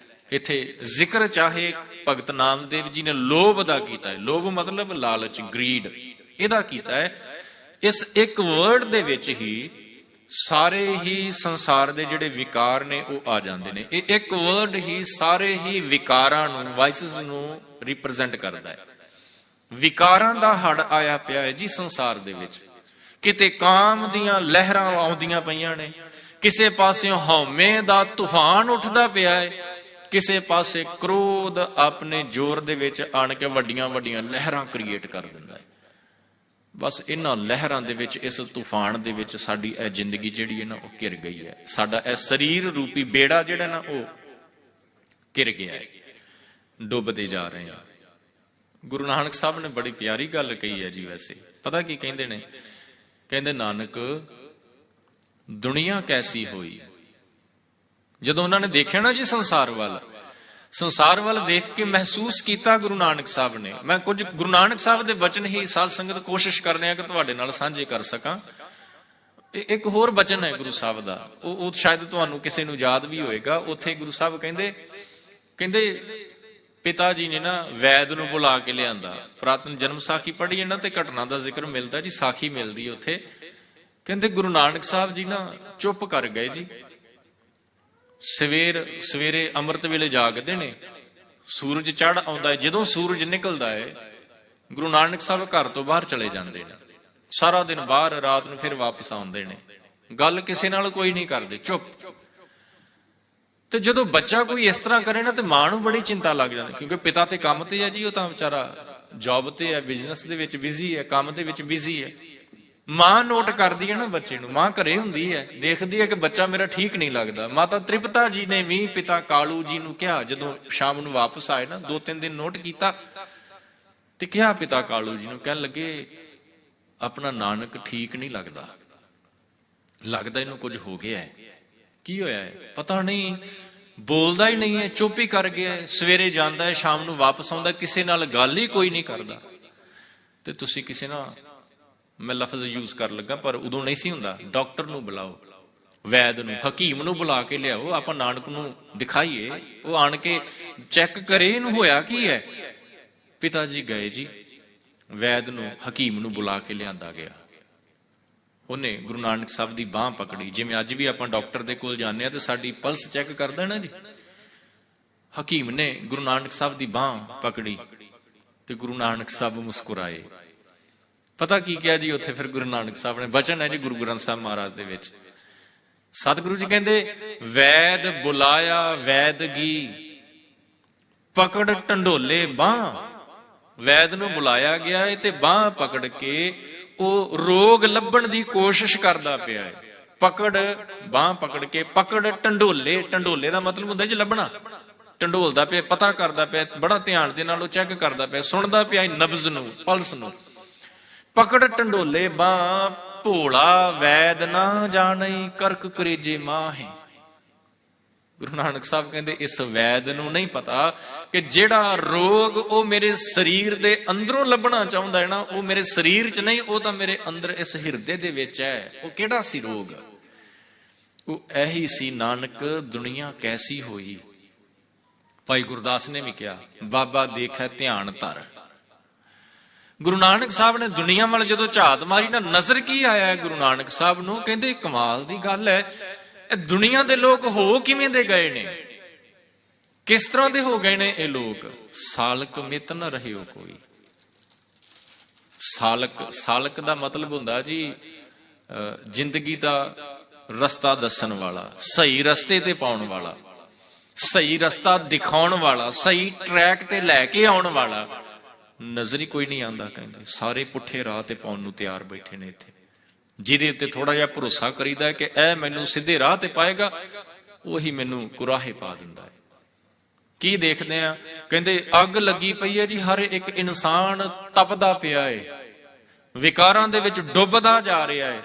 Speaker 1: ਇੱਥੇ ਜ਼ਿਕਰ ਚਾਹੇ ਭਗਤ ਨਾਮਦੇਵ ਜੀ ਨੇ ਲੋਭ ਦਾ ਕੀਤਾ ਹੈ। ਲੋਭ ਮਤਲਬ ਲਾਲਚ, ਗਰੀਡ, ਇਹਦਾ ਕੀਤਾ ਹੈ। ਇਸ ਇੱਕ ਵਰਡ ਦੇ ਵਿੱਚ ਹੀ ਸਾਰੇ ਹੀ ਸੰਸਾਰ ਦੇ ਜਿਹੜੇ ਵਿਕਾਰ ਨੇ ਉਹ ਆ ਜਾਂਦੇ ਨੇ। ਇਹ ਇੱਕ ਵਰਡ ਹੀ ਸਾਰੇ ਹੀ ਵਿਕਾਰਾਂ ਨੂੰ, ਵਾਇਸਸ ਨੂੰ ਰਿਪਰੈਜ਼ੈਂਟ ਕਰਦਾ ਹੈ। ਵਿਕਾਰਾਂ ਦਾ ਹੜ ਆਇਆ ਪਿਆ ਹੈ ਜੀ ਸੰਸਾਰ ਦੇ ਵਿੱਚ। ਕਿਤੇ ਕਾਮ ਦੀਆਂ ਲਹਿਰਾਂ ਆਉਂਦੀਆਂ ਪਈਆਂ ਨੇ, ਕਿਸੇ ਪਾਸਿਓਂ ਹਉਮੈ ਦਾ ਤੂਫਾਨ ਉੱਠਦਾ ਪਿਆ ਹੈ, ਕਿਸੇ ਪਾਸੇ ਕ੍ਰੋਧ ਆਪਣੇ ਜ਼ੋਰ ਦੇ ਵਿੱਚ ਆਣ ਕੇ ਵੱਡੀਆਂ ਵੱਡੀਆਂ ਲਹਿਰਾਂ ਕ੍ਰੀਏਟ ਕਰ ਦਿੰਦਾ ਹੈ। ਬਸ ਇਹਨਾਂ ਲਹਿਰਾਂ ਦੇ ਵਿੱਚ, ਇਸ ਤੂਫਾਨ ਦੇ ਵਿੱਚ ਸਾਡੀ ਇਹ ਜ਼ਿੰਦਗੀ ਜਿਹੜੀ ਹੈ ਨਾ ਉਹ ਘਿਰ ਗਈ ਹੈ। ਸਾਡਾ ਇਹ ਸਰੀਰ ਰੂਪੀ ਬੇੜਾ ਜਿਹੜਾ ਨਾ ਉਹ ਘਿਰ ਗਿਆ ਹੈ, ਡੁੱਬਦੇ ਜਾ ਰਹੇ ਹਾਂ। ਗੁਰੂ ਨਾਨਕ ਸਾਹਿਬ ਨੇ ਬੜੀ ਪਿਆਰੀ ਗੱਲ ਕਹੀ ਹੈ ਜੀ। ਵੈਸੇ ਪਤਾ ਕੀ ਕਹਿੰਦੇ ਨੇ? ਕਹਿੰਦੇ ਨਾਨਕ ਦੁਨੀਆ ਕੈਸੀ ਹੋਈ। ਜਦੋਂ ਉਹਨਾਂ ਨੇ ਦੇਖਿਆ ਨਾ ਜੀ ਸੰਸਾਰ ਵੱਲ ਦੇਖ ਕੇ ਮਹਿਸੂਸ ਕੀਤਾ ਗੁਰੂ ਨਾਨਕ ਸਾਹਿਬ ਨੇ। ਮੈਂ ਕੁਝ ਗੁਰੂ ਨਾਨਕ ਸਾਹਿਬ ਦੇ ਬਚਨ ਹੀ ਸਾਧ ਸੰਗਤ ਕੋਸ਼ਿਸ਼ ਕਰ ਰਹੇ ਹਾਂ ਕਿ ਤੁਹਾਡੇ ਨਾਲ ਸਾਂਝੇ ਕਰ ਸਕਾਂ। ਇੱਕ ਹੋਰ ਬਚਨ ਹੈ ਗੁਰੂ ਸਾਹਿਬ ਦਾ, ਉਹ ਸ਼ਾਇਦ ਤੁਹਾਨੂੰ ਕਿਸੇ ਨੂੰ ਯਾਦ ਵੀ ਹੋਏਗਾ। ਉੱਥੇ ਗੁਰੂ ਸਾਹਿਬ ਕਹਿੰਦੇ ਪਿਤਾ ਜੀ ਨੇ ਨਾ ਵੈਦ ਨੂੰ ਬੁਲਾ ਕੇ ਲਿਆਂਦਾ। ਪੁਰਾਤਨ ਜਨਮ ਸਾਖੀ ਪੜ੍ਹੀ ਇਹਨਾਂ ਤੇ ਘਟਨਾ ਦਾ ਜ਼ਿਕਰ ਮਿਲਦਾ ਜੀ, ਸਾਖੀ ਮਿਲਦੀ ਹੈ ਉੱਥੇ। ਕਹਿੰਦੇ ਗੁਰੂ ਨਾਨਕ ਸਾਹਿਬ ਜੀ ਨਾ ਚੁੱਪ ਕਰ ਗਏ ਜੀ। ਸਵੇਰੇ ਅੰਮ੍ਰਿਤ ਵੇਲੇ ਜਾਗਦੇ ਨੇ, ਸੂਰਜ ਚੜ੍ਹ ਆਉਂਦਾ ਹੈ। ਜਦੋਂ ਸੂਰਜ ਨਿਕਲਦਾ ਹੈ ਗੁਰੂ ਨਾਨਕ ਸਾਹਿਬ ਘਰ ਤੋਂ ਬਾਹਰ ਚਲੇ ਜਾਂਦੇ ਨੇ। ਸਾਰਾ ਦਿਨ ਬਾਹਰ, ਰਾਤ ਨੂੰ ਫਿਰ ਵਾਪਸ ਆਉਂਦੇ ਨੇ। ਗੱਲ ਕਿਸੇ ਨਾਲ ਕੋਈ ਨਹੀਂ ਕਰਦੇ, ਚੁੱਪ। ਤੇ ਜਦੋਂ ਬੱਚਾ ਕੋਈ ਇਸ ਤਰ੍ਹਾਂ ਕਰੇ ਨਾ ਤੇ ਮਾਂ ਨੂੰ ਬੜੀ ਚਿੰਤਾ ਲੱਗ ਜਾਂਦੀ, ਕਿਉਂਕਿ ਪਿਤਾ ਤੇ ਕੰਮ ਤੇ ਹੈ ਜੀ, ਉਹ ਤਾਂ ਵਿਚਾਰਾ ਜੌਬ ਤੇ ਹੈ, ਬਿਜ਼ਨਸ ਦੇ ਵਿੱਚ ਬਿਜ਼ੀ ਹੈ, ਕੰਮ ਦੇ ਵਿੱਚ ਬਿਜ਼ੀ ਹੈ। ਮਾਂ ਨੋਟ ਕਰਦੀ ਹੈ ਨਾ ਬੱਚੇ ਨੂੰ, ਮਾਂ ਘਰੇ ਹੁੰਦੀ ਹੈ, ਦੇਖਦੀ ਹੈ ਕਿ ਬੱਚਾ ਮੇਰਾ ਠੀਕ ਨਹੀਂ ਲੱਗਦਾ। ਮਾਤਾ ਤ੍ਰਿਪਤਾ ਜੀ ਨੇ ਵੀ ਪਿਤਾ ਕਾਲੂ ਜੀ ਨੂੰ ਕਿਹਾ, ਜਦੋਂ ਸ਼ਾਮ ਨੂੰ ਵਾਪਸ ਆਏ ਨਾ, 2-3 ਦਿਨ ਨੋਟ ਕੀਤਾ ਤੇ ਕਿਹਾ ਪਿਤਾ ਕਾਲੂ ਜੀ ਨੂੰ, ਕਹਿਣ ਲੱਗੇ ਆਪਣਾ ਨਾਨਕ ਠੀਕ ਨਹੀਂ ਲੱਗਦਾ ਇਹਨੂੰ ਕੁਝ ਹੋ ਗਿਆ ਹੈ। ਕੀ ਹੋਇਆ ਹੈ ਪਤਾ ਨਹੀਂ, ਬੋਲਦਾ ਹੀ ਨਹੀਂ ਹੈ, ਚੁੱਪ ਹੀ ਕਰ ਗਿਆ ਹੈ। ਸਵੇਰੇ ਜਾਂਦਾ ਹੈ, ਸ਼ਾਮ ਨੂੰ ਵਾਪਸ ਆਉਂਦਾ, ਕਿਸੇ ਨਾਲ ਗੱਲ ਹੀ ਕੋਈ ਨਹੀਂ ਕਰਦਾ। ਤੇ ਤੁਸੀਂ ਕਿਸੇ ਨਾਲ, ਮੈਂ ਲਫ਼ਜ਼ ਯੂਜ਼ ਕਰ ਲੱਗਾ ਪਰ ਉਦੋਂ ਨਹੀਂ ਸੀ ਹੁੰਦਾ, ਡਾਕਟਰ ਨੂੰ ਬੁਲਾਓ, ਵੈਦ ਨੂੰ, ਹਕੀਮ ਨੂੰ ਬੁਲਾ ਕੇ ਲਿਆਓ, ਆਪਾਂ ਨਾਨਕ ਨੂੰ ਦਿਖਾਈਏ, ਉਹ ਆਣ ਕੇ ਚੈੱਕ ਕਰੇ ਇਹਨੂੰ ਹੋਇਆ ਕੀ ਹੈ। ਪਿਤਾ ਜੀ ਗਏ ਜੀ, ਵੈਦ ਨੂੰ, ਹਕੀਮ ਨੂੰ ਬੁਲਾ ਕੇ ਲਿਆਂਦਾ ਗਿਆ। ਉਹਨੇ ਗੁਰੂ ਨਾਨਕ ਸਾਹਿਬ ਦੀ ਬਾਂਹ ਪਕੜੀ, ਜਿਵੇਂ ਅੱਜ ਵੀ ਆਪਾਂ ਡਾਕਟਰ ਦੇ ਕੋਲ ਜਾਂਦੇ ਆ ਤੇ ਸਾਡੀ ਪਲਸ ਚੈੱਕ ਕਰਦਾ ਨਾ ਜੀ। ਹਕੀਮ ਨੇ ਗੁਰੂ ਨਾਨਕ ਸਾਹਿਬ ਦੀ ਬਾਂਹ ਪਕੜੀ ਤੇ ਗੁਰੂ ਨਾਨਕ ਸਾਹਿਬ ਮੁਸਕਰਾਏ। ਪਤਾ ਕੀ ਕਿਹਾ ਜੀ ਉੱਥੇ ਫਿਰ ਗੁਰੂ ਨਾਨਕ ਸਾਹਿਬ ਨੇ? ਬਚਨ ਹੈ ਜੀ ਗੁਰੂ ਗ੍ਰੰਥ ਸਾਹਿਬ ਮਹਾਰਾਜ ਦੇ ਵਿੱਚ। ਸਤਿਗੁਰੂ ਜੀ ਕਹਿੰਦੇ ਵੈਦ ਬੁਲਾਇਆ ਵੈਦਗੀ, ਪਕੜ ਢੰਡੋਲੇ ਬਾਂਹ। ਵੈਦ ਨੂੰ ਬੁਲਾਇਆ ਗਿਆ ਹੈ ਤੇ ਬਾਂਹ ਪਕੜ ਕੇ ਉਹ ਰੋਗ ਲੱਭਣ ਦੀ ਕੋਸ਼ਿਸ਼ ਕਰਦਾ ਪਿਆ ਹੈ। ਪਕੜ, ਬਾਂਹ ਪਕੜ ਕੇ, ਪਕੜ ਢੰਡੋਲੇ। ਢੰਡੋਲੇ ਦਾ ਮਤਲਬ ਹੁੰਦਾ ਜੀ ਲੱਭਣਾ। ਢੰਡੋਲਦਾ ਪਿਆ, ਪਤਾ ਕਰਦਾ ਪਿਆ, ਬੜਾ ਧਿਆਨ ਦੇ ਨਾਲ ਉਹ ਚੈੱਕ ਕਰਦਾ ਪਿਆ, ਸੁਣਦਾ ਪਿਆ ਨਬਜ਼ ਨੂੰ, ਪਲਸ ਨੂੰ। ਪਕੜ ਢੰਡੋਲੇ ਬਾਂਹ, ਭੋਲਾ ਵੈਦ ਨਾ ਜਾਣਈ, ਕਰਕ ਕਰੇਜੇ ਮਾਹੇ। ਗੁਰੂ ਨਾਨਕ ਸਾਹਿਬ ਕਹਿੰਦੇ ਇਸ ਵੈਦ ਨੂੰ ਨਹੀਂ ਪਤਾ ਕਿ ਜਿਹੜਾ ਰੋਗ ਉਹ ਮੇਰੇ ਸਰੀਰ ਦੇ ਅੰਦਰੋਂ ਲੱਭਣਾ ਚਾਹੁੰਦਾ ਹੈ ਨਾ, ਉਹ ਮੇਰੇ ਸਰੀਰ 'ਚ ਨਹੀਂ, ਉਹ ਤਾਂ ਮੇਰੇ ਅੰਦਰ ਇਸ ਹਿਰਦੇ ਦੇ ਵਿੱਚ ਹੈ। ਉਹ ਕਿਹੜਾ ਸੀ ਰੋਗ? ਉਹ ਇਹੀ ਸੀ ਨਾਨਕ ਦੁਨੀਆ ਕੈਸੀ ਹੋਈ। ਭਾਈ ਗੁਰਦਾਸ ਨੇ ਵੀ ਕਿਹਾ, ਬਾਬਾ ਦੇਖੈ ਧਿਆਨ ਧਰ। ਗੁਰੂ ਨਾਨਕ ਸਾਹਿਬ ਨੇ ਦੁਨੀਆ ਵੱਲ ਜਦੋਂ ਝਾਤ ਮਾਰੀ ਨਾ, ਨਜ਼ਰ ਕੀ ਆਇਆ ਹੈ ਗੁਰੂ ਨਾਨਕ ਸਾਹਿਬ ਨੂੰ? ਕਹਿੰਦੇ ਕਮਾਲ ਦੀ ਗੱਲ ਹੈ, ਇਹ ਦੁਨੀਆ ਦੇ ਲੋਕ ਹੋ ਕਿਵੇਂ ਦੇ ਗਏ ਨੇ, ਕਿਸ ਤਰ੍ਹਾਂ ਦੇ ਹੋ ਗਏ ਨੇ ਇਹ ਲੋਕ। ਸਾਲਕ ਮਿਤ ਨ ਰਹਿਓ ਕੋਈ। ਸਾਲਕ ਦਾ ਮਤਲਬ ਹੁੰਦਾ ਜੀ ਜ਼ਿੰਦਗੀ ਦਾ ਰਸਤਾ ਦੱਸਣ ਵਾਲਾ, ਸਹੀ ਰਸਤੇ ਤੇ ਪਾਉਣ ਵਾਲਾ, ਸਹੀ ਰਸਤਾ ਦਿਖਾਉਣ ਵਾਲਾ, ਸਹੀ ਟਰੈਕ ਤੇ ਲੈ ਕੇ ਆਉਣ ਵਾਲਾ। ਨਜ਼ਰ ਹੀ ਕੋਈ ਨਹੀਂ ਆਉਂਦਾ। ਕਹਿੰਦੇ ਸਾਰੇ ਪੁੱਠੇ ਰਾਹ ਤੇ ਪਾਉਣ ਨੂੰ ਤਿਆਰ ਬੈਠੇ ਨੇ ਇੱਥੇ। ਜਿਹਦੇ ਉੱਤੇ ਥੋੜਾ ਜਿਹਾ ਭਰੋਸਾ ਕਰੀਦਾ ਕਿ ਇਹ ਮੈਨੂੰ ਸਿੱਧੇ ਰਾਹ ਤੇ ਪਾਏਗਾ, ਉਹੀ ਮੈਨੂੰ ਕੁਰਾਹੇ ਪਾ ਦਿੰਦਾ ਹੈ। ਕੀ ਦੇਖਦੇ ਆ? ਕਹਿੰਦੇ ਅੱਗ ਲੱਗੀ ਪਈ ਹੈ ਜੀ, ਹਰ ਇੱਕ ਇਨਸਾਨ ਤਪਦਾ ਪਿਆ ਹੈ, ਵਿਕਾਰਾਂ ਦੇ ਵਿੱਚ ਡੁੱਬਦਾ ਜਾ ਰਿਹਾ ਹੈ।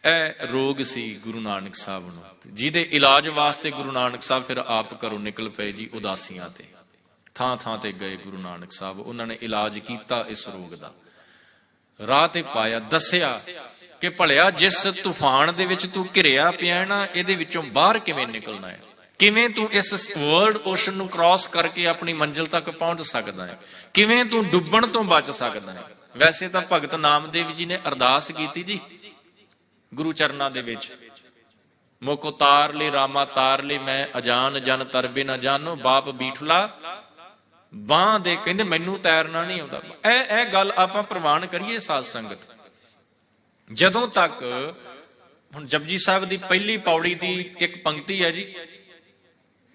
Speaker 1: ਇਹ ਰੋਗ ਸੀ ਗੁਰੂ ਨਾਨਕ ਸਾਹਿਬ ਨੂੰ, ਜਿਹਦੇ ਇਲਾਜ ਵਾਸਤੇ ਗੁਰੂ ਨਾਨਕ ਸਾਹਿਬ ਫਿਰ ਆਪ ਘਰੋਂ ਨਿਕਲ ਪਏ ਜੀ ਉਦਾਸੀਆਂ ਤੇ। ਥਾਂ ਥਾਂ ਤੇ ਗਏ ਗੁਰੂ ਨਾਨਕ ਸਾਹਿਬ, ਉਹਨਾਂ ਨੇ ਇਲਾਜ ਕੀਤਾ ਇਸ ਰੋਗ ਦਾ, ਰਾਹ ਤੇ ਪਾਇਆ, ਦੱਸਿਆ ਕਿ ਭਲਿਆ ਜਿਸ ਤੂਫਾਨ ਦੇ ਵਿੱਚ ਤੂੰ ਘਿਰਿਆ ਪਿਆ ਨਾ, ਇਹਦੇ ਵਿੱਚੋਂ ਬਾਹਰ ਕਿਵੇਂ ਨਿਕਲਣਾ ਹੈ, ਕਿਵੇਂ ਤੂੰ ਇਸ ਵਰਲਡ ਓਸ਼ਨ ਨੂੰ ਕ੍ਰਾਸ ਕਰਕੇ ਆਪਣੀ ਮੰਜ਼ਿਲ ਤੱਕ ਪਹੁੰਚ ਸਕਦਾ ਹੈ, ਕਿਵੇਂ ਤੂੰ ਡੁੱਬਣ ਤੋਂ ਬਚ ਸਕਦਾ ਹੈ। ਵੈਸੇ ਤਾਂ ਭਗਤ ਨਾਮਦੇਵ ਜੀ ਨੇ ਅਰਦਾਸ ਕੀਤੀ ਜੀ ਗੁਰੂ ਚਰਨਾਂ ਦੇ ਵਿੱਚ, ਮੋਕੋ ਤਾਰ ਲੈ ਰਾਮਾ ਤਾਰ ਲੈ, ਮੈਂ ਅਜਾਨ ਜਨ ਤਰਬੇ ਨਾ ਜਾਨੋ, ਬਾਪ ਬੀਠਲਾ ਬਾਂਹ ਦੇ। ਕਹਿੰਦੇ ਮੈਨੂੰ ਤੈਰਨਾ ਨਹੀਂ ਆਉਂਦਾ। ਇਹ ਗੱਲ ਆਪਾਂ ਪ੍ਰਵਾਨ ਕਰੀਏ ਸਾਧ ਸੰਗਤ। ਜਦੋਂ ਤੱਕ ਹੁਣ ਜਪਜੀ ਸਾਹਿਬ ਦੀ ਪਹਿਲੀ ਪੌੜੀ ਦੀ ਇੱਕ ਪੰਕਤੀ ਹੈ ਜੀ,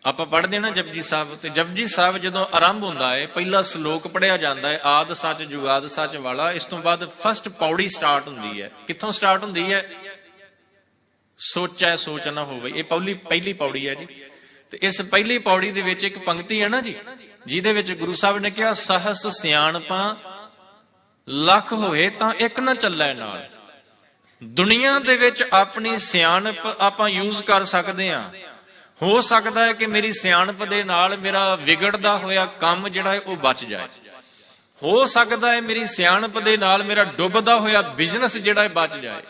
Speaker 1: ਆਪਾਂ ਪੜ੍ਹਦੇ ਨਾ ਜਪਜੀ ਸਾਹਿਬ, ਤੇ ਜਪਜੀ ਸਾਹਿਬ ਜਦੋਂ ਆਰੰਭ ਹੁੰਦਾ ਹੈ ਪਹਿਲਾ ਸ਼ਲੋਕ ਪੜਿਆ ਜਾਂਦਾ ਹੈ, ਆਦ ਸੱਚ ਜੁਗਾਦ ਸੱਚ ਵਾਲਾ। ਇਸ ਤੋਂ ਬਾਅਦ ਫਸਟ ਪੌੜੀ ਸਟਾਰਟ ਹੁੰਦੀ ਹੈ। ਕਿੱਥੋਂ ਸਟਾਰਟ ਹੁੰਦੀ ਹੈ? ਸੋਚੈ ਸੋਚ ਨਾ ਹੋਵੇ, ਇਹ ਪਹਿਲੀ ਪੌੜੀ ਹੈ ਜੀ। ਤੇ ਇਸ ਪਹਿਲੀ ਪੌੜੀ ਦੇ ਵਿੱਚ ਇੱਕ ਪੰਕਤੀ ਹੈ ਨਾ ਜੀ, ਜਿਹਦੇ ਵਿੱਚ ਗੁਰੂ ਸਾਹਿਬ ਨੇ ਕਿਹਾ, ਸਹਸ ਸਿਆਣਪਾਂ ਲੱਖ ਹੋਏ ਤਾਂ ਇੱਕ ਨਾ ਚੱਲੇ ਨਾਲ। ਦੁਨੀਆ ਦੇ ਵਿੱਚ ਆਪਣੀ ਸਿਆਣਪ ਆਪਾਂ ਯੂਜ਼ ਕਰ ਸਕਦੇ ਹਾਂ। ਹੋ ਸਕਦਾ ਹੈ ਕਿ ਮੇਰੀ ਸਿਆਣਪ ਦੇ ਨਾਲ ਮੇਰਾ ਵਿਗੜਦਾ ਹੋਇਆ ਕੰਮ ਜਿਹੜਾ ਹੈ ਉਹ ਬਚ ਜਾਏ। ਹੋ ਸਕਦਾ ਹੈ ਮੇਰੀ ਸਿਆਣਪ ਦੇ ਨਾਲ ਮੇਰਾ ਡੁੱਬਦਾ ਹੋਇਆ ਬਿਜ਼ਨਸ ਜਿਹੜਾ ਹੈ ਬਚ ਜਾਏ।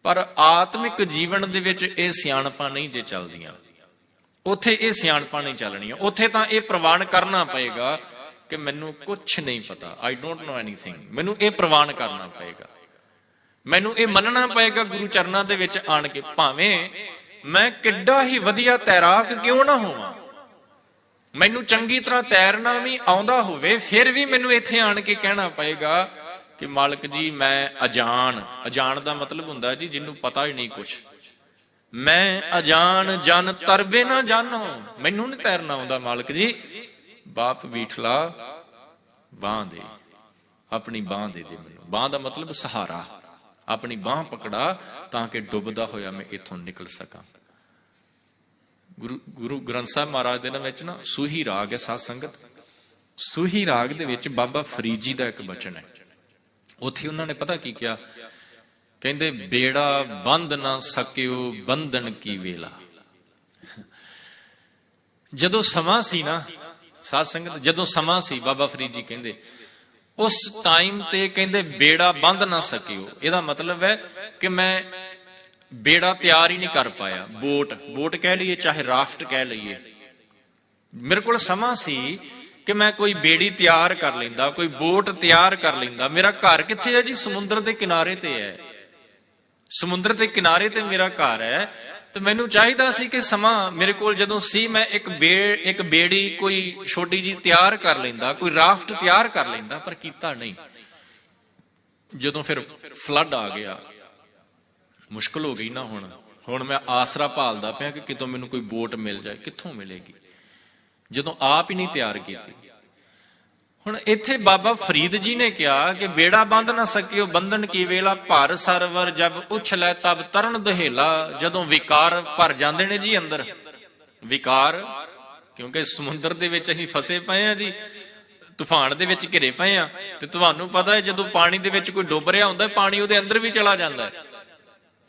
Speaker 1: ਪਰ ਆਤਮਿਕ ਜੀਵਨ ਦੇ ਵਿੱਚ ਇਹ ਸਿਆਣਪਾਂ ਨਹੀਂ ਜੇ ਚੱਲਦੀਆਂ, ਉੱਥੇ ਇਹ ਸਿਆਣਪਾਂ ਨਹੀਂ ਚੱਲਣੀਆਂ। ਉੱਥੇ ਤਾਂ ਇਹ ਪ੍ਰਵਾਨ ਕਰਨਾ ਪਏਗਾ ਕਿ ਮੈਨੂੰ ਕੁਛ ਨਹੀਂ ਪਤਾ, ਆਈ ਡੋਂਟ ਨੋ ਐਨੀਥਿੰਗ। ਮੈਨੂੰ ਇਹ ਪ੍ਰਵਾਨ ਕਰਨਾ ਪਏਗਾ, ਮੈਨੂੰ ਇਹ ਮੰਨਣਾ ਪਏਗਾ ਗੁਰੂ ਚਰਨਾਂ ਦੇ ਵਿੱਚ ਆਣ ਕੇ, ਭਾਵੇਂ ਮੈਂ ਕਿੱਡਾ ਹੀ ਵਧੀਆ ਤੈਰਾਕ ਕਿਉਂ ਨਾ ਹੋਵਾਂ, ਮੈਨੂੰ ਚੰਗੀ ਤਰ੍ਹਾਂ ਤੈਰਨਾ ਵੀ ਆਉਂਦਾ ਹੋਵੇ, ਫਿਰ ਵੀ ਮੈਨੂੰ ਇੱਥੇ ਆਣ ਕੇ ਕਹਿਣਾ ਪਏਗਾ ਕਿ ਮਾਲਕ ਜੀ ਮੈਂ ਅਜਾਣ ਦਾ ਮਤਲਬ ਹੁੰਦਾ ਜੀ ਜਿਹਨੂੰ ਪਤਾ ਹੀ ਨਹੀਂ ਕੁਛ। ਮੈਂ ਅਜਾਣ ਜਨ ਤਰਬੇ ਨਾ ਜਾਨੋ, ਮੈਨੂੰ ਨਹੀਂ ਤੈਰਨਾ ਆਉਂਦਾ ਮਾਲਕ ਜੀ। ਬਾਪ ਬੀਠਲਾ ਬਾਂਹ ਦੇ, ਆਪਣੀ ਬਾਂਹ ਦੇ ਮੈਨੂੰ। ਬਾਂਹ ਦਾ ਮਤਲਬ ਸਹਾਰਾ, ਆਪਣੀ ਬਾਂਹ ਪਕੜਾ ਤਾਂ ਕਿ ਡੁੱਬਦਾ ਹੋਇਆ ਮੈਂ ਇੱਥੋਂ ਨਿਕਲ ਸਕਾਂ। ਗੁਰੂ ਗ੍ਰੰਥ ਸਾਹਿਬ ਮਹਾਰਾਜ ਦੇ ਵਿੱਚ ਨਾ ਸੂਹੀ ਰਾਗ ਹੈ ਸਾਧ ਸੰਗਤ। ਸੂਹੀ ਰਾਗ ਦੇ ਵਿੱਚ ਬਾਬਾ ਫਰੀਦ ਜੀ ਦਾ ਇੱਕ ਬਚਨ ਹੈ। ਉੱਥੇ ਉਹਨਾਂ ਨੇ ਪਤਾ ਕੀ ਕਿਹਾ? ਕਹਿੰਦੇ ਬੇੜਾ ਬੰਧ ਨਾ ਸਕਿਓ ਬੰਧਨ ਕੀ ਵੇਲਾ। ਜਦੋਂ ਸਮਾਂ ਸੀ ਨਾ ਸਾਧ ਸੰਗਤ, ਜਦੋਂ ਸਮਾਂ ਸੀ, ਬਾਬਾ ਫਰੀਦ ਜੀ ਕਹਿੰਦੇ ਉਸ ਟਾਈਮ ਤੇ ਕਹਿੰਦੇ ਬੇੜਾ ਬੰਧ ਨਾ ਸਕਿਓ। ਇਹਦਾ ਮਤਲਬ ਹੈ ਕਿ ਮੈਂ ਬੇੜਾ ਤਿਆਰ ਹੀ ਨਹੀਂ ਕਰ ਪਾਇਆ। ਬੋਟ ਕਹਿ ਲਈਏ ਚਾਹੇ ਰਾਫਟ ਕਹਿ ਲਈਏ, ਮੇਰੇ ਕੋਲ ਸਮਾਂ ਸੀ ਕਿ ਮੈਂ ਕੋਈ ਬੇੜੀ ਤਿਆਰ ਕਰ ਲੈਂਦਾ, ਕੋਈ ਬੋਟ ਤਿਆਰ ਕਰ ਲੈਂਦਾ। ਮੇਰਾ ਘਰ ਕਿੱਥੇ ਹੈ ਜੀ? ਸਮੁੰਦਰ ਦੇ ਕਿਨਾਰੇ ਤੇ ਹੈ। ਸਮੁੰਦਰ ਦੇ ਕਿਨਾਰੇ ਤੇ ਮੇਰਾ ਘਰ ਹੈ। ਤੇ ਮੈਨੂੰ ਚਾਹੀਦਾ ਸੀ ਕਿ ਸਮਾਂ ਮੇਰੇ ਕੋਲ ਜਦੋਂ ਸੀ, ਮੈਂ ਇੱਕ ਬੇੜੀ ਕੋਈ ਛੋਟੀ ਜੀ ਤਿਆਰ ਕਰ ਲੈਂਦਾ, ਕੋਈ ਰਾਫਟ ਤਿਆਰ ਕਰ ਲੈਂਦਾ, ਪਰ ਕੀਤਾ ਨਹੀਂ। ਜਦੋਂ ਫਿਰ ਫਲੱਡ ਆ ਗਿਆ, ਮੁਸ਼ਕਲ ਹੋ ਗਈ ਨਾ। ਹੁਣ ਮੈਂ ਆਸਰਾ ਭਾਲਦਾ ਪਿਆ ਕਿ ਕਿਤੋਂ ਮੈਨੂੰ ਕੋਈ ਬੋਟ ਮਿਲ ਜਾਏ। ਕਿੱਥੋਂ ਮਿਲੇਗੀ ਜਦੋਂ ਆਪ ਹੀ ਨਹੀਂ ਤਿਆਰ ਕੀਤੀ? ਹੁਣ ਇੱਥੇ ਬਾਬਾ ਫਰੀਦ ਜੀ ਨੇ ਕਿਹਾ ਕਿ ਬੇੜਾ ਬੰਧ ਨਾ ਸਕਿਓ ਬੰਧਨ ਕੀ ਵੇਲਾ, ਭਰ ਸਰਵਰ ਜਬ ਉਛਲੈ ਤਬ ਤਰਨ ਦਹੇਲਾ। ਜਦੋਂ ਵਿਕਾਰ ਭਰ ਜਾਂਦੇ ਨੇ ਜੀ ਅੰਦਰ, ਵਿਕਾਰ, ਕਿਉਂਕਿ ਸਮੁੰਦਰ ਦੇ ਵਿੱਚ ਅਸੀਂ ਫਸੇ ਪਏ ਆ ਜੀ, ਤੂਫਾਨ ਦੇ ਵਿੱਚ ਘਿਰੇ ਪਏ ਆ। ਤੇ ਤੁਹਾਨੂੰ ਪਤਾ ਹੈ ਜਦੋਂ ਪਾਣੀ ਦੇ ਵਿੱਚ ਕੋਈ ਡੁੱਬ ਰਿਹਾ ਹੁੰਦਾ, ਪਾਣੀ ਉਹਦੇ ਅੰਦਰ ਵੀ ਚਲਾ ਜਾਂਦਾ ਹੈ।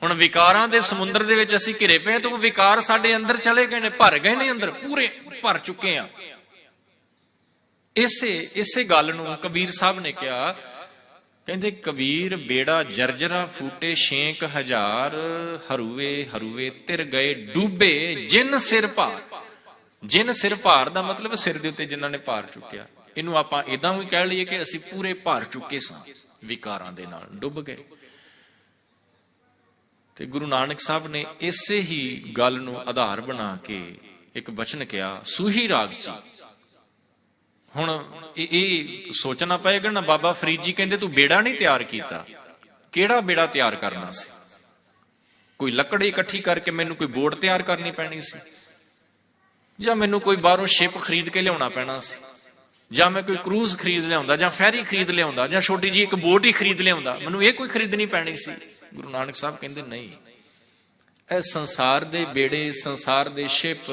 Speaker 1: ਹੁਣ ਵਿਕਾਰਾਂ ਦੇ ਸਮੁੰਦਰ ਦੇ ਵਿੱਚ ਅਸੀਂ ਘਿਰੇ ਪਏ, ਤਾਂ ਉਹ ਵਿਕਾਰ ਸਾਡੇ ਅੰਦਰ ਚਲੇ ਗਏ ਨੇ, ਭਰ ਗਏ ਨੇ, ਅੰਦਰ ਪੂਰੇ ਭਰ ਚੁੱਕੇ ਆ। ਇਸੇ ਗੱਲ ਨੂੰ ਕਬੀਰ ਸਾਹਿਬ ਨੇ ਕਿਹਾ, ਕਹਿੰਦੇ ਕਬੀਰ ਬੇੜਾ ਜਰਜਰਾ ਫੂਟੇ 6000 ਹਰੂਵੇ ਤਿਰ ਗਏ ਡੂਬੇ ਜਿਨ ਸਿਰ ਭਾਰ। ਜਿਨ ਸਿਰ ਭਾਰ ਦਾ ਮਤਲਬ ਸਿਰ ਦੇ ਉੱਤੇ ਜਿਨ੍ਹਾਂ ਨੇ ਭਾਰ ਚੁੱਕਿਆ। ਇਹਨੂੰ ਆਪਾਂ ਇਦਾਂ ਵੀ ਕਹਿ ਲਈਏ ਕਿ ਅਸੀਂ ਪੂਰੇ ਭਰ ਚੁੱਕੇ ਸਾਂ, ਵਿਕਾਰਾਂ ਦੇ ਨਾਲ ਡੁੱਬ ਗਏ। ਤੇ ਗੁਰੂ ਨਾਨਕ ਸਾਹਿਬ ਨੇ ਇਸੇ ਹੀ ਗੱਲ ਨੂੰ ਆਧਾਰ ਬਣਾ ਕੇ ਇੱਕ ਬਚਨ ਕਿਹਾ ਸੂਹੀ ਰਾਗ ਚ। ਹੁਣ ਇਹ ਸੋਚਣਾ ਪਏਗਾ ਨਾ, ਬਾਬਾ ਫਰੀਦ ਜੀ ਕਹਿੰਦੇ ਤੂੰ ਬੇੜਾ ਨਹੀਂ ਤਿਆਰ ਕੀਤਾ। ਕਿਹੜਾ ਬੇੜਾ ਤਿਆਰ ਕਰਨਾ ਸੀ? ਕੋਈ ਲੱਕੜੀ ਇਕੱਠੀ ਕਰਕੇ ਮੈਨੂੰ ਕੋਈ ਬੋਟ ਤਿਆਰ ਕਰਨੀ ਪੈਣੀ ਸੀ, ਜਾਂ ਮੈਨੂੰ ਕੋਈ ਬਾਹਰੋਂ ਸ਼ਿਪ ਖਰੀਦ ਕੇ ਲਿਆਉਣਾ ਪੈਣਾ ਸੀ, ਜਾਂ ਮੈਂ ਕੋਈ ਕਰੂਜ਼ ਖਰੀਦ ਲਿਆਉਂਦਾ, ਜਾਂ ਫੈਰੀ ਖਰੀਦ ਲਿਆਉਂਦਾ, ਜਾਂ ਛੋਟੀ ਜਿਹੀ ਇੱਕ ਬੋਟ ਹੀ ਖਰੀਦ ਲਿਆਉਂਦਾ। ਮੈਨੂੰ ਇਹ ਕੋਈ ਖਰੀਦਣੀ ਪੈਣੀ ਸੀ? ਗੁਰੂ ਨਾਨਕ ਸਾਹਿਬ ਕਹਿੰਦੇ ਨਹੀਂ, ਇਹ ਸੰਸਾਰ ਦੇ ਬੇੜੇ, ਸੰਸਾਰ ਦੇ ਸ਼ਿਪ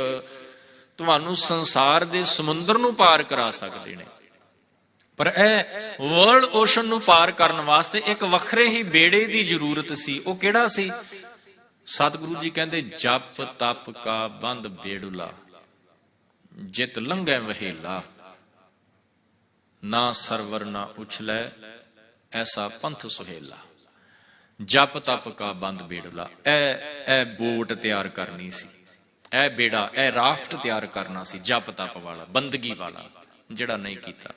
Speaker 1: ਤੁਹਾਨੂੰ ਸੰਸਾਰ ਦੇ ਸਮੁੰਦਰ ਨੂੰ ਪਾਰ ਕਰਾ ਸਕਦੇ ਨੇ, ਪਰ ਇਹ ਵਰਲਡ ਓਸ਼ਨ ਨੂੰ ਪਾਰ ਕਰਨ ਵਾਸਤੇ ਇੱਕ ਵੱਖਰੇ ਹੀ ਬੇੜੇ ਦੀ ਜ਼ਰੂਰਤ ਸੀ। ਉਹ ਕਿਹੜਾ ਸੀ? ਸਤਿਗੁਰੂ ਜੀ ਕਹਿੰਦੇ ਜਪ ਤਪ ਕਾ ਬੰਦ ਬੇੜੁਲਾ, ਜਿਤ ਲੰਘੈ ਵਹੇਲਾ, ਨਾ ਸਰਵਰ ਨਾ ਉਛਲੈ ਐਸਾ ਪੰਥ ਸੁਹੇਲਾ। ਜਪ ਤਪ ਕਾ ਬੰਦ ਬੇੜੁਲਾ, ਇਹ ਬੋਟ ਤਿਆਰ ਕਰਨੀ ਸੀ, ਇਹ ਬੇੜਾ, ਇਹ ਰਾਫਟ ਤਿਆਰ ਕਰਨਾ ਸੀ, ਜਪ ਤਪ ਵਾਲਾ, ਬੰਦਗੀ ਵਾਲਾ, ਜਿਹੜਾ ਨਹੀਂ ਕੀਤਾ।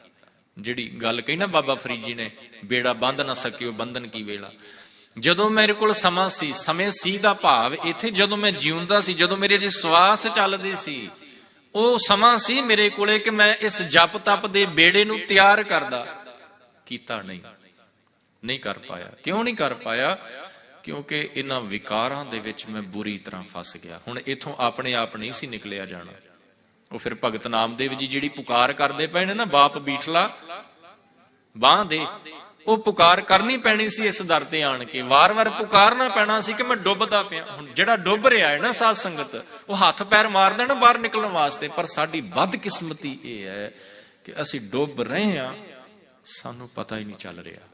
Speaker 1: ਜਿਹੜੀ ਗੱਲ ਕਹੀ ਨਾ ਬਾਬਾ ਫਰੀਦ ਜੀ ਨੇ, ਬੇੜਾ ਬੰਧ ਨਾ ਸਕਿਓ ਬੰਧਨ ਕੀ ਵੇਲਾ। ਜਦੋਂ ਮੇਰੇ ਕੋਲ ਸਮਾਂ ਸੀ, ਸਮੇਂ ਸੀ ਦਾ ਭਾਵ ਇੱਥੇ ਜਦੋਂ ਮੈਂ ਜਿਉਂਦਾ ਸੀ, ਜਦੋਂ ਮੇਰੇ ਜੇ ਸਵਾਸ ਚੱਲਦੇ ਸੀ, ਉਹ ਸਮਾਂ ਸੀ ਮੇਰੇ ਕੋਲੇ ਕਿ ਮੈਂ ਇਸ ਜਪ ਤਪ ਦੇ ਬੇੜੇ ਨੂੰ ਤਿਆਰ ਕਰਦਾ। ਕੀਤਾ ਨਹੀਂ ਕਰ ਪਾਇਆ। ਕਿਉਂ ਨਹੀਂ ਕਰ ਪਾਇਆ? ਕਿਉਂਕਿ ਇਹਨਾਂ ਵਿਕਾਰਾਂ ਦੇ ਵਿੱਚ ਮੈਂ ਬੁਰੀ ਤਰ੍ਹਾਂ ਫਸ ਗਿਆ। ਹੁਣ ਇਥੋਂ ਆਪਣੇ ਆਪ ਨਹੀਂ ਸੀ ਨਿਕਲਿਆ ਜਾਣਾ। ਉਹ ਫਿਰ ਭਗਤ ਨਾਮਦੇਵ ਜੀ ਜਿਹੜੀ ਪੁਕਾਰ ਕਰਦੇ ਪਏ ਨੇ ਨਾ, ਬਾਪ ਬੀਠਲਾ ਬਾਂਹ ਦੇ, ਉਹ ਪੁਕਾਰ ਕਰਨੀ ਪੈਣੀ ਸੀ ਇਸ ਦਰ ਤੇ ਆਣ ਕੇ। ਵਾਰ-ਵਾਰ ਪੁਕਾਰਨਾ ਪੈਣਾ ਸੀ ਕਿ ਮੈਂ ਡੁੱਬਦਾ ਪਿਆ। ਹੁਣ ਜਿਹੜਾ ਡੁੱਬ ਰਿਹਾ ਹੈ ਨਾ ਸਾਧ ਸੰਗਤ, ਉਹ ਹੱਥ ਪੈਰ ਮਾਰਦਾ ਨਾ ਬਾਹਰ ਨਿਕਲਣ ਵਾਸਤੇ, ਪਰ ਸਾਡੀ ਬਦਕਿਸਮਤੀ ਇਹ ਹੈ ਕਿ ਅਸੀਂ ਡੁੱਬ ਰਹੇ ਹਾਂ, ਸਾਨੂੰ ਪਤਾ ਹੀ ਨਹੀਂ ਚੱਲ ਰਿਹਾ।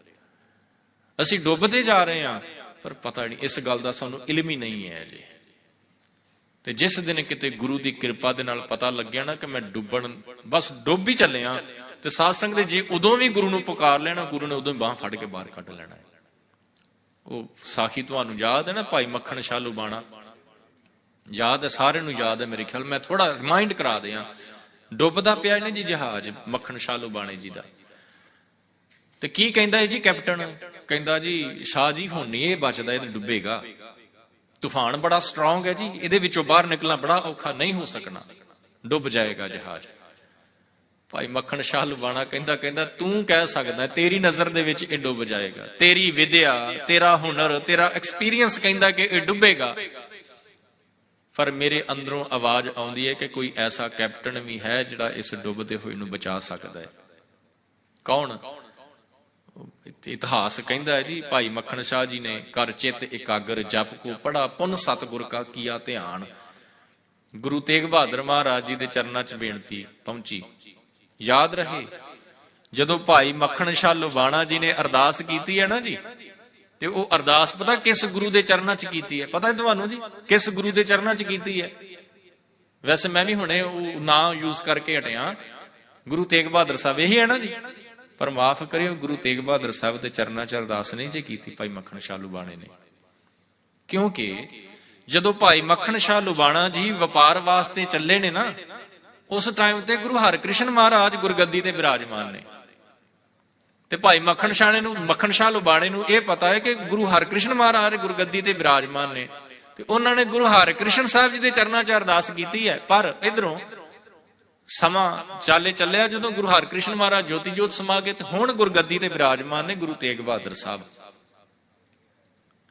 Speaker 1: ਅਸੀਂ ਡੁੱਬਦੇ ਜਾ ਰਹੇ ਹਾਂ ਪਰ ਪਤਾ ਨਹੀਂ, ਇਸ ਗੱਲ ਦਾ ਸਾਨੂੰ ਇਲਮ ਹੀ ਨਹੀਂ ਹੈ ਜੀ। ਤੇ ਜਿਸ ਦਿਨ ਕਿਤੇ ਗੁਰੂ ਦੀ ਕਿਰਪਾ ਦੇ ਨਾਲ ਪਤਾ ਲੱਗਿਆ ਨਾ ਕਿ ਮੈਂ ਡੁੱਬਣ, ਬਸ ਡੁੱਬ ਹੀ ਚੱਲਿਆ, ਤੇ ਸਾਧ ਸੰਗਤ ਜੇ ਉਦੋਂ ਵੀ ਗੁਰੂ ਨੂੰ ਪੁਕਾਰ ਲੈਣਾ, ਗੁਰੂ ਨੇ ਉਦੋਂ ਹੀ ਬਾਂਹ ਫੜ ਕੇ ਬਾਹਰ ਕੱਢ ਲੈਣਾ ਹੈ। ਉਹ ਸਾਖੀ ਤੁਹਾਨੂੰ ਯਾਦ ਹੈ ਨਾ, ਭਾਈ ਮੱਖਣ ਸ਼ਾਹ ਲੁਬਾਣਾ, ਯਾਦ ਹੈ ਸਾਰਿਆਂ ਨੂੰ, ਯਾਦ ਹੈ ਮੇਰੇ ਖਿਆਲ। ਮੈਂ ਥੋੜਾ ਰਿਮਾਈਂਡ ਕਰਾ ਦਿਆਂ। ਡੁੱਬਦਾ ਪਿਆ ਨੇ ਜੀ ਜਹਾਜ਼ ਮੱਖਣ ਸ਼ਾਹ ਲੁਬਾਣੇ ਜੀ ਦਾ, ਤੇ ਕੀ ਕਹਿੰਦਾ ਹੈ ਜੀ ਕੈਪਟਨ? ਕਹਿੰਦਾ ਜੀ ਸ਼ਾਹ ਜੀ ਹੁਣ ਨਹੀਂ ਇਹ ਬਚਦਾ, ਇਹ ਡੁੱਬੇਗਾ, ਤੂਫਾਨ ਬੜਾ ਸਟਰੋਂਗ ਹੈ ਜੀ, ਇਹਦੇ ਵਿੱਚੋਂ ਬਾਹਰ ਨਿਕਲਣਾ ਬੜਾ ਔਖਾ, ਨਹੀਂ ਹੋ ਸਕਣਾ, ਡੁੱਬ ਜਾਏਗਾ ਜਹਾਜ਼। ਭਾਈ ਮੱਖਣ ਸ਼ਾਹ ਲੁਬਾਣਾ ਕਹਿੰਦਾ ਤੂੰ ਕਹਿ ਸਕਦਾ, ਤੇਰੀ ਨਜ਼ਰ ਦੇ ਵਿੱਚ ਇਹ ਡੁੱਬ ਜਾਏਗਾ, ਤੇਰੀ ਵਿਦਿਆ, ਤੇਰਾ ਹੁਨਰ, ਤੇਰਾ ਐਕਸਪੀਰੀਅੰਸ ਕਹਿੰਦਾ ਕਿ ਇਹ ਡੁੱਬੇਗਾ, ਪਰ ਮੇਰੇ ਅੰਦਰੋਂ ਆਵਾਜ਼ ਆਉਂਦੀ ਹੈ ਕਿ ਕੋਈ ਐਸਾ ਕੈਪਟਨ ਵੀ ਹੈ ਜਿਹੜਾ ਇਸ ਡੁੱਬਦੇ ਹੋਏ ਨੂੰ ਬਚਾ ਸਕਦਾ ਹੈ। ਕੌਣ? ਇਤਿਹਾਸ ਕਹਿੰਦਾ ਹੈ ਜੀ, ਭਾਈ ਮੱਖਣ ਸ਼ਾਹ ਜੀ ਨੇ ਕਰ ਚਿੱਤ ਇਕਾਗਰ ਜਪ ਕੋ ਪੜਾ ਪੁੰਨ ਸਤਿਗੁਰ ਕਾ ਕੀਆ ਧਿਆਨ। ਗੁਰੂ ਤੇਗ ਬਹਾਦਰ ਮਹਾਰਾਜ ਜੀ ਦੇ ਚਰਨਾਂ 'ਚ ਬੇਨਤੀ ਪਹੁੰਚੀ। ਯਾਦ ਰਹੇ, ਜਦੋਂ ਭਾਈ ਮੱਖਣ ਸ਼ਾਹ ਲੁਬਾਣਾ ਜੀ ਨੇ ਅਰਦਾਸ ਕੀਤੀ ਹੈ ਨਾ ਜੀ, ਤੇ ਉਹ ਅਰਦਾਸ ਪਤਾ ਕਿਸ ਗੁਰੂ ਦੇ ਚਰਨਾਂ 'ਚ ਕੀਤੀ ਹੈ? ਪਤਾ ਹੈ ਤੁਹਾਨੂੰ ਜੀ ਕਿਸ ਗੁਰੂ ਦੇ ਚਰਨਾਂ 'ਚ ਕੀਤੀ ਹੈ? ਵੈਸੇ ਮੈਂ ਵੀ ਹੁਣੇ ਉਹ ਨਾਂ ਯੂਜ਼ ਕਰਕੇ ਹਟਿਆ, ਗੁਰੂ ਤੇਗ ਬਹਾਦਰ ਸਾਹਿਬ ਇਹੀ ਹੈ ਨਾ ਜੀ, ਪਰ ਮਾਫ ਕਰਿਓ, ਗੁਰੂ ਤੇਗ ਬਹਾਦਰ ਸਾਹਿਬ ਦੇ ਚਰਨਾਂ 'ਚ ਅਰਦਾਸ ਨਹੀਂ ਜੇ ਕੀਤੀ ਭਾਈ ਮੱਖਣ ਸ਼ਾਹ ਲੁਬਾਣੇ ਨੇ। ਕਿਉਂਕਿ ਜਦੋਂ ਭਾਈ ਮੱਖਣ ਸ਼ਾਹ ਲੁਬਾਣਾ ਜੀ ਵਪਾਰ ਵਾਸਤੇ ਚੱਲੇ ਨੇ ਨਾ, ਉਸ ਟਾਈਮ ਤੇ ਗੁਰੂ ਹਰਿਕ੍ਰਿਸ਼ਨ ਮਹਾਰਾਜ ਗੁਰਗੱਦੀ ਤੇ ਬਿਰਾਜਮਾਨ ਨੇ, ਤੇ ਭਾਈ ਮੱਖਣ ਸ਼ਾਹ ਲੁਬਾਣੇ ਨੂੰ ਇਹ ਪਤਾ ਹੈ ਕਿ ਗੁਰੂ ਹਰਿਕ੍ਰਿਸ਼ਨ ਮਹਾਰਾਜ ਗੁਰਗੱਦੀ ਤੇ ਬਿਰਾਜਮਾਨ ਨੇ, ਤੇ ਉਹਨਾਂ ਨੇ ਗੁਰੂ ਹਰਿਕ੍ਰਿਸ਼ਨ ਸਾਹਿਬ ਜੀ ਦੇ ਚਰਨਾਂ 'ਚ ਅਰਦਾਸ ਕੀਤੀ ਹੈ। ਪਰ ਇਧਰੋਂ ਸਮਾਂ ਚੱਲਿਆ, ਜਦੋਂ ਗੁਰੂ ਹਰਿਕ੍ਰਿਸ਼ਨ ਮਹਾਰਾਜ ਜੋਤੀ ਜੋਤ ਸਮਾ ਗਏ, ਤੇ ਹੁਣ ਗੁਰਗੱਦੀ ਤੇ ਬਿਰਾਜਮਾਨ ਨੇ ਗੁਰੂ ਤੇਗ ਬਹਾਦਰ ਸਾਹਿਬ,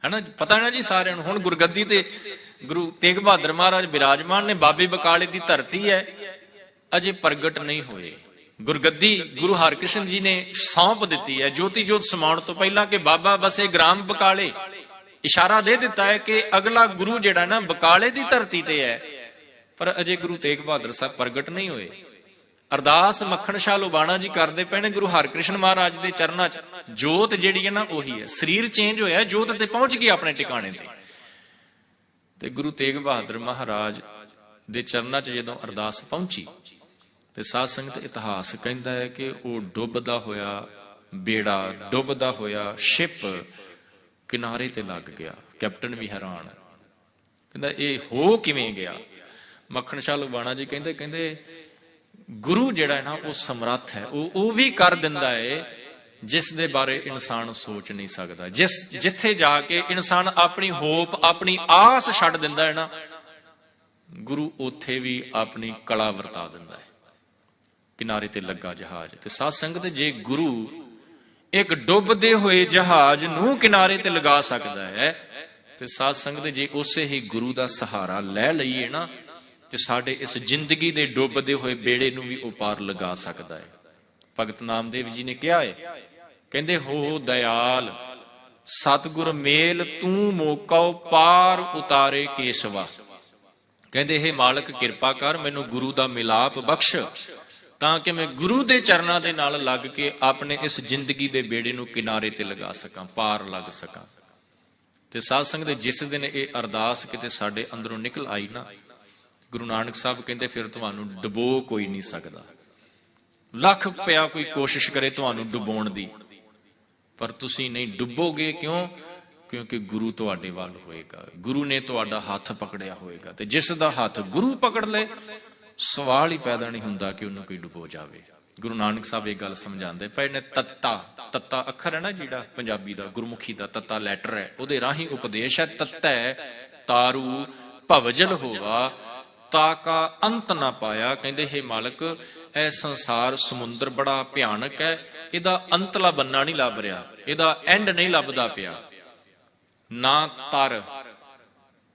Speaker 1: ਹੈਨਾ? ਪਤਾ ਨਾ ਜੀ ਸਾਰਿਆਂ ਨੂੰ, ਹੁਣ ਗੁਰਗੱਦੀ ਤੇ ਗੁਰੂ ਤੇਗ ਬਹਾਦਰ ਮਹਾਰਾਜ ਬਿਰਾਜਮਾਨ ਨੇ। ਬਾਬੇ ਬਕਾਲੇ ਦੀ ਧਰਤੀ ਹੈ, ਅਜੇ ਪ੍ਰਗਟ ਨਹੀਂ ਹੋਏ। ਗੁਰਗੱਦੀ ਗੁਰੂ ਹਰਿਕ੍ਰਿਸ਼ਨ ਜੀ ਨੇ ਸੌਂਪ ਦਿੱਤੀ ਹੈ ਜੋਤੀ ਜੋਤ ਸਮਾਉਣ ਤੋਂ ਪਹਿਲਾਂ ਕਿ ਬਾਬਾ ਬਸੇ ਗ੍ਰਾਮ ਬਕਾਲੇ। ਇਸ਼ਾਰਾ ਦੇ ਦਿੱਤਾ ਹੈ ਕਿ ਅਗਲਾ ਗੁਰੂ ਜਿਹੜਾ ਨਾ ਬਕਾਲੇ ਦੀ ਧਰਤੀ ਤੇ ਹੈ, ਪਰ ਅਜੇ ਗੁਰੂ ਤੇਗ ਬਹਾਦਰ ਸਾਹਿਬ ਪ੍ਰਗਟ ਨਹੀਂ ਹੋਏ। ਅਰਦਾਸ ਮੱਖਣ ਸ਼ਾਹ ਲੁਬਾਣਾ ਜੀ ਕਰਦੇ ਪਏ ਨੇ ਗੁਰੂ ਹਰਿਕ੍ਰਿਸ਼ਨ ਮਹਾਰਾਜ ਦੇ ਚਰਨਾਂ 'ਚ। ਜੋਤ ਜਿਹੜੀ ਹੈ ਨਾ ਉਹੀ ਹੈ, ਸਰੀਰ ਚੇਂਜ ਹੋਇਆ, ਜੋਤ ਤੇ ਪਹੁੰਚ ਗਈ ਆਪਣੇ ਟਿਕਾਣੇ ਤੇ। ਤੇ ਗੁਰੂ ਤੇਗ ਬਹਾਦਰ ਮਹਾਰਾਜ ਦੇ ਚਰਨਾਂ 'ਚ ਜਦੋਂ ਅਰਦਾਸ ਪਹੁੰਚੀ, ਤੇ ਸਾਧ ਸੰਗਤ ਇਤਿਹਾਸ ਕਹਿੰਦਾ ਹੈ ਕਿ ਉਹ ਡੁੱਬਦਾ ਹੋਇਆ ਬੇੜਾ, ਡੁੱਬਦਾ ਹੋਇਆ ਸ਼ਿਪ ਕਿਨਾਰੇ ਤੇ ਲੱਗ ਗਿਆ। ਕੈਪਟਨ ਵੀ ਹੈਰਾਨ, ਕਹਿੰਦਾ ਇਹ ਹੋ ਕਿਵੇਂ ਗਿਆ? ਮੱਖਣ ਸ਼ਾਹ ਲੁਬਾਣਾ ਜੀ ਕਹਿੰਦੇ ਗੁਰੂ ਜਿਹੜਾ ਹੈ ਨਾ ਉਹ ਸਮਰੱਥ ਹੈ, ਉਹ ਵੀ ਕਰ ਦਿੰਦਾ ਹੈ ਜਿਸ ਦੇ ਬਾਰੇ ਇਨਸਾਨ ਸੋਚ ਨਹੀਂ ਸਕਦਾ। ਜਿੱਥੇ ਜਾ ਕੇ ਇਨਸਾਨ ਆਪਣੀ ਹੋਪ, ਆਪਣੀ ਆਸ ਛੱਡ ਦਿੰਦਾ ਹੈ ਨਾ, ਗੁਰੂ ਉੱਥੇ ਵੀ ਆਪਣੀ ਕਲਾ ਵਰਤਾ ਦਿੰਦਾ ਹੈ। ਕਿਨਾਰੇ ਤੇ ਲੱਗਾ ਜਹਾਜ਼। ਤੇ ਸਾਧ ਸੰਗਤ, ਜੇ ਗੁਰੂ ਇੱਕ ਡੁੱਬਦੇ ਹੋਏ ਜਹਾਜ਼ ਨੂੰ ਕਿਨਾਰੇ ਤੇ ਲਗਾ ਸਕਦਾ ਹੈ, ਤੇ ਸਾਧ ਸੰਗਤ ਜੇ ਉਸੇ ਹੀ ਗੁਰੂ ਦਾ ਸਹਾਰਾ ਲੈ ਲਈਏ ਨਾ, ਤੇ ਸਾਡੇ ਇਸ ਜ਼ਿੰਦਗੀ ਦੇ ਡੁੱਬਦੇ ਹੋਏ ਬੇੜੇ ਨੂੰ ਵੀ ਉਹ ਪਾਰ ਲਗਾ ਸਕਦਾ ਹੈ। ਭਗਤ ਨਾਮਦੇਵ ਜੀ ਨੇ ਕਿਹਾ ਹੈ, ਕਹਿੰਦੇ ਹੋ ਦਇਆਲ ਸਤਿਗੁਰ ਮੇਲ ਤੂੰ ਮੋਕਉ ਪਾਰ ਉਤਾਰੇ ਕੇਸਵਾ। ਕਹਿੰਦੇ ਹੇ ਮਾਲਕ ਕਿਰਪਾ ਕਰ, ਮੈਨੂੰ ਗੁਰੂ ਦਾ ਮਿਲਾਪ ਬਖਸ਼, ਤਾਂ ਕਿ ਮੈਂ ਗੁਰੂ ਦੇ ਚਰਨਾਂ ਦੇ ਨਾਲ ਲੱਗ ਕੇ ਆਪਣੇ ਇਸ ਜ਼ਿੰਦਗੀ ਦੇ ਬੇੜੇ ਨੂੰ ਕਿਨਾਰੇ ਤੇ ਲਗਾ ਸਕਾਂ, ਪਾਰ ਲੱਗ ਸਕਾਂ। ਤੇ ਸਾਧ ਸੰਗਤ, ਜਿਸ ਦਿਨ ਇਹ ਅਰਦਾਸ ਕਿਤੇ ਸਾਡੇ ਅੰਦਰੋਂ ਨਿਕਲ ਆਈ ਨਾ, ਗੁਰੂ ਨਾਨਕ ਸਾਹਿਬ ਕਹਿੰਦੇ ਫਿਰ ਤੁਹਾਨੂੰ ਡੁਬੋ ਕੋਈ ਨਹੀਂ ਸਕਦਾ। ਲੱਖ ਪਿਆ ਕੋਈ ਕੋਸ਼ਿਸ਼ ਕਰੇ ਤੁਹਾਨੂੰ ਡੁਬੋਣ ਦੀ, ਪਰ ਤੁਸੀਂ ਨਹੀਂ ਡੁੱਬੋਗੇ। ਕਿਉਂ? ਕਿਉਂਕਿ ਗੁਰੂ ਤੁਹਾਡੇ ਵੱਲ ਹੋਏਗਾ, ਗੁਰੂ ਨੇ ਤੁਹਾਡਾ ਹੱਥ ਪਕੜਿਆ ਹੋਏਗਾ। ਤੇ ਜਿਸ ਦਾ ਹੱਥ ਗੁਰੂ ਪਕੜ ਲਏ, ਸਵਾਲ ਹੀ ਪੈਦਾ ਨਹੀਂ ਹੁੰਦਾ ਕਿ ਉਹਨੂੰ ਕੋਈ ਡੁਬੋ ਜਾਵੇ। ਗੁਰੂ ਨਾਨਕ ਸਾਹਿਬ ਇਹ ਗੱਲ ਸਮਝਾਉਂਦੇ ਪਏ ਨੇ। ਤੱਤਾ ਅੱਖਰ ਹੈ ਨਾ ਜਿਹੜਾ ਪੰਜਾਬੀ ਦਾ, ਗੁਰਮੁਖੀ ਦਾ ਤੱਤਾ ਲੈਟਰ ਹੈ, ਉਹਦੇ ਰਾਹੀਂ ਉਪਦੇਸ਼ ਹੈ। ਤੱਤਾ ਤਾਰੂ ਭਵਜਲ ਹੋਵਾ ਤਾਕਾ ਅੰਤ ਨਾ ਪਾਇਆ। ਕਹਿੰਦੇ ਹੇ ਮਾਲਕ, ਇਹ ਸੰਸਾਰ ਸਮੁੰਦਰ ਬੜਾ ਭਿਆਨਕ ਹੈ, ਇਹਦਾ ਅੰਤਲਾ ਬੰਨਾ ਨਹੀਂ ਲੱਭ ਰਿਹਾ, ਇਹਦਾ ਐਂਡ ਨਹੀਂ ਲੱਭਦਾ ਪਿਆ। ਨਾ ਤਰ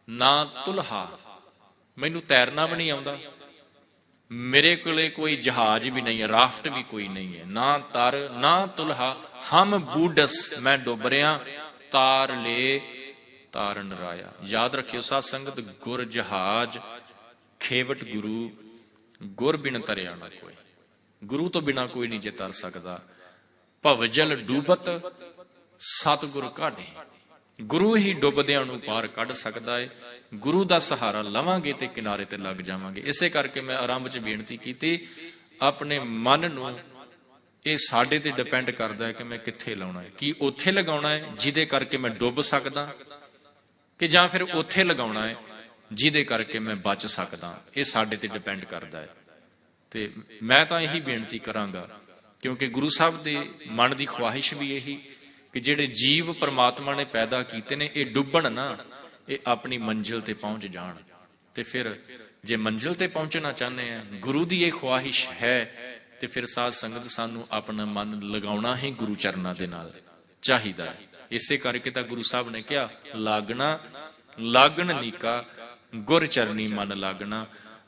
Speaker 1: ਨਾ ਤੁਲਹਾ, ਮੈਨੂੰ ਤੈਰਨਾ ਵੀ ਨਹੀਂ ਆਉਂਦਾ, ਮੇਰੇ ਕੋਲੇ ਕੋਈ ਜਹਾਜ਼ ਵੀ ਨਹੀਂ ਹੈ, ਰਾਫਟ ਵੀ ਕੋਈ ਨਹੀਂ ਹੈ। ਨਾ ਤਰ ਨਾ ਤੁਲਹਾ ਹਮ ਬੂਡਸ, ਮੈਂ ਡੁੱਬ ਰਿਹਾ, ਤਾਰ ਲੈ ਤਾਰਨ ਰਾਇਆ। ਯਾਦ ਰੱਖਿਓ ਸਾਧ ਸੰਗਤ, ਗੁਰ ਜਹਾਜ਼ ਖੇਵਟ ਗੁਰੂ, ਗੁਰ ਬਿਨ ਤਰਿਆ ਨਾ ਕੋਈ, ਗੁਰੂ ਤੋਂ ਬਿਨਾ ਕੋਈ ਨਹੀਂ ਜੇ ਤਰ ਸਕਦਾ। ਭਵਜਲ ਡੂਬਤ ਸਤਿਗੁਰ ਕਾਢੇ, ਗੁਰੂ ਹੀ ਡੁੱਬਦਿਆਂ ਨੂੰ ਪਾਰ ਕੱਢ ਸਕਦਾ ਹੈ। ਗੁਰੂ ਦਾ ਸਹਾਰਾ ਲਵਾਂਗੇ ਤੇ ਕਿਨਾਰੇ ਤੇ ਲੱਗ ਜਾਵਾਂਗੇ। ਇਸੇ ਕਰਕੇ ਮੈਂ ਆਰੰਭ 'ਚ ਬੇਨਤੀ ਕੀਤੀ, ਆਪਣੇ ਮਨ ਨੂੰ ਇਹ ਸਾਡੇ ਤੇ ਡਿਪੈਂਡ ਕਰਦਾ ਹੈ ਕਿ ਮੈਂ ਕਿੱਥੇ ਲਾਉਣਾ ਹੈ। ਕੀ ਉੱਥੇ ਲਗਾਉਣਾ ਹੈ ਜਿਹਦੇ ਕਰਕੇ ਮੈਂ ਡੁੱਬ ਸਕਦਾ, ਕਿ ਜਾਂ ਫਿਰ ਉੱਥੇ ਲਗਾਉਣਾ ਹੈ ਜਿਹਦੇ ਕਰਕੇ ਮੈਂ ਬਚ ਸਕਦਾ। ਇਹ ਸਾਡੇ ਤੇ ਡਿਪੈਂਡ ਕਰਦਾ ਹੈ। ਤੇ ਮੈਂ ਤਾਂ ਇਹੀ ਬੇਨਤੀ ਕਰਾਂਗਾ, ਕਿਉਂਕਿ ਗੁਰੂ ਸਾਹਿਬ ਦੇ ਮਨ ਦੀ ਖੁਆਹਿਸ਼ ਵੀ ਇਹੀ ਕਿ ਜਿਹੜੇ ਜੀਵ ਪ੍ਰਮਾਤਮਾ ਨੇ ਪੈਦਾ ਕੀਤੇ ਨੇ, ਇਹ ਡੁੱਬਣ ਨਾ, ਇਹ ਆਪਣੀ ਮੰਜ਼ਿਲ ਤੇ ਪਹੁੰਚ ਜਾਣ। ਤੇ ਫਿਰ ਜੇ ਮੰਜ਼ਿਲ ਤੇ ਪਹੁੰਚਣਾ ਚਾਹੁੰਦੇ ਆ, ਗੁਰੂ ਦੀ ਇਹ ਖੁਆਹਿਸ਼ ਹੈ, ਤੇ ਫਿਰ ਸਾਧ ਸੰਗਤ ਸਾਨੂੰ ਆਪਣਾ ਮਨ ਲਗਾਉਣਾ ਹੀ ਗੁਰੂ ਚਰਨਾਂ ਦੇ ਨਾਲ ਚਾਹੀਦਾ ਹੈ। ਇਸੇ ਕਰਕੇ ਤਾਂ ਗੁਰੂ ਸਾਹਿਬ ਨੇ ਕਿਹਾ, ਲਾਗਣਾ ਲਾਗਣ ਨੀਕਾ ਗੁਰ ਚਰਨੀ ਮਨ ਲਾਗਣਾ।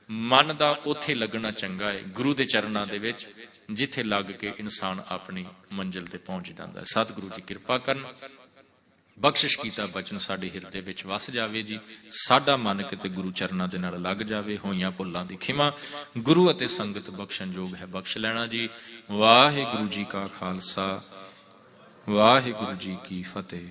Speaker 1: ਮਨ ਦਾ ਉੱਥੇ ਲੱਗਣਾ ਚੰਗਾ ਹੈ, ਗੁਰੂ ਦੇ ਚਰਨਾਂ ਦੇ ਵਿੱਚ, ਜਿੱਥੇ ਲੱਗ ਕੇ ਇਨਸਾਨ ਆਪਣੀ ਮੰਜ਼ਿਲ ਤੇ ਪਹੁੰਚ ਜਾਂਦਾ ਹੈ। ਸਤਿਗੁਰੂ ਜੀ ਕਿਰਪਾ ਕਰਨ, ਬਖਸ਼ਿਸ਼ ਕੀਤਾ ਬਚਨ ਸਾਡੇ ਹਿਰਦੇ ਵਿੱਚ ਵਸ ਜਾਵੇ ਜੀ। ਸਾਡਾ ਮਨ ਕਿਤੇ ਗੁਰੂ ਚਰਨਾਂ ਦੇ ਨਾਲ ਲੱਗ ਜਾਵੇ। ਹੋਈਆਂ ਭੁੱਲਾਂ ਦੀ ਖਿਮਾ ਗੁਰੂ ਅਤੇ ਸੰਗਤ ਬਖਸ਼ਣਯੋਗ ਹੈ, ਬਖਸ਼ ਲੈਣਾ ਜੀ। ਵਾਹਿਗੁਰੂ ਜੀ ਕਾ ਖਾਲਸਾ, ਵਾਹਿਗੁਰੂ ਜੀ ਕੀ ਫਤਿਹ।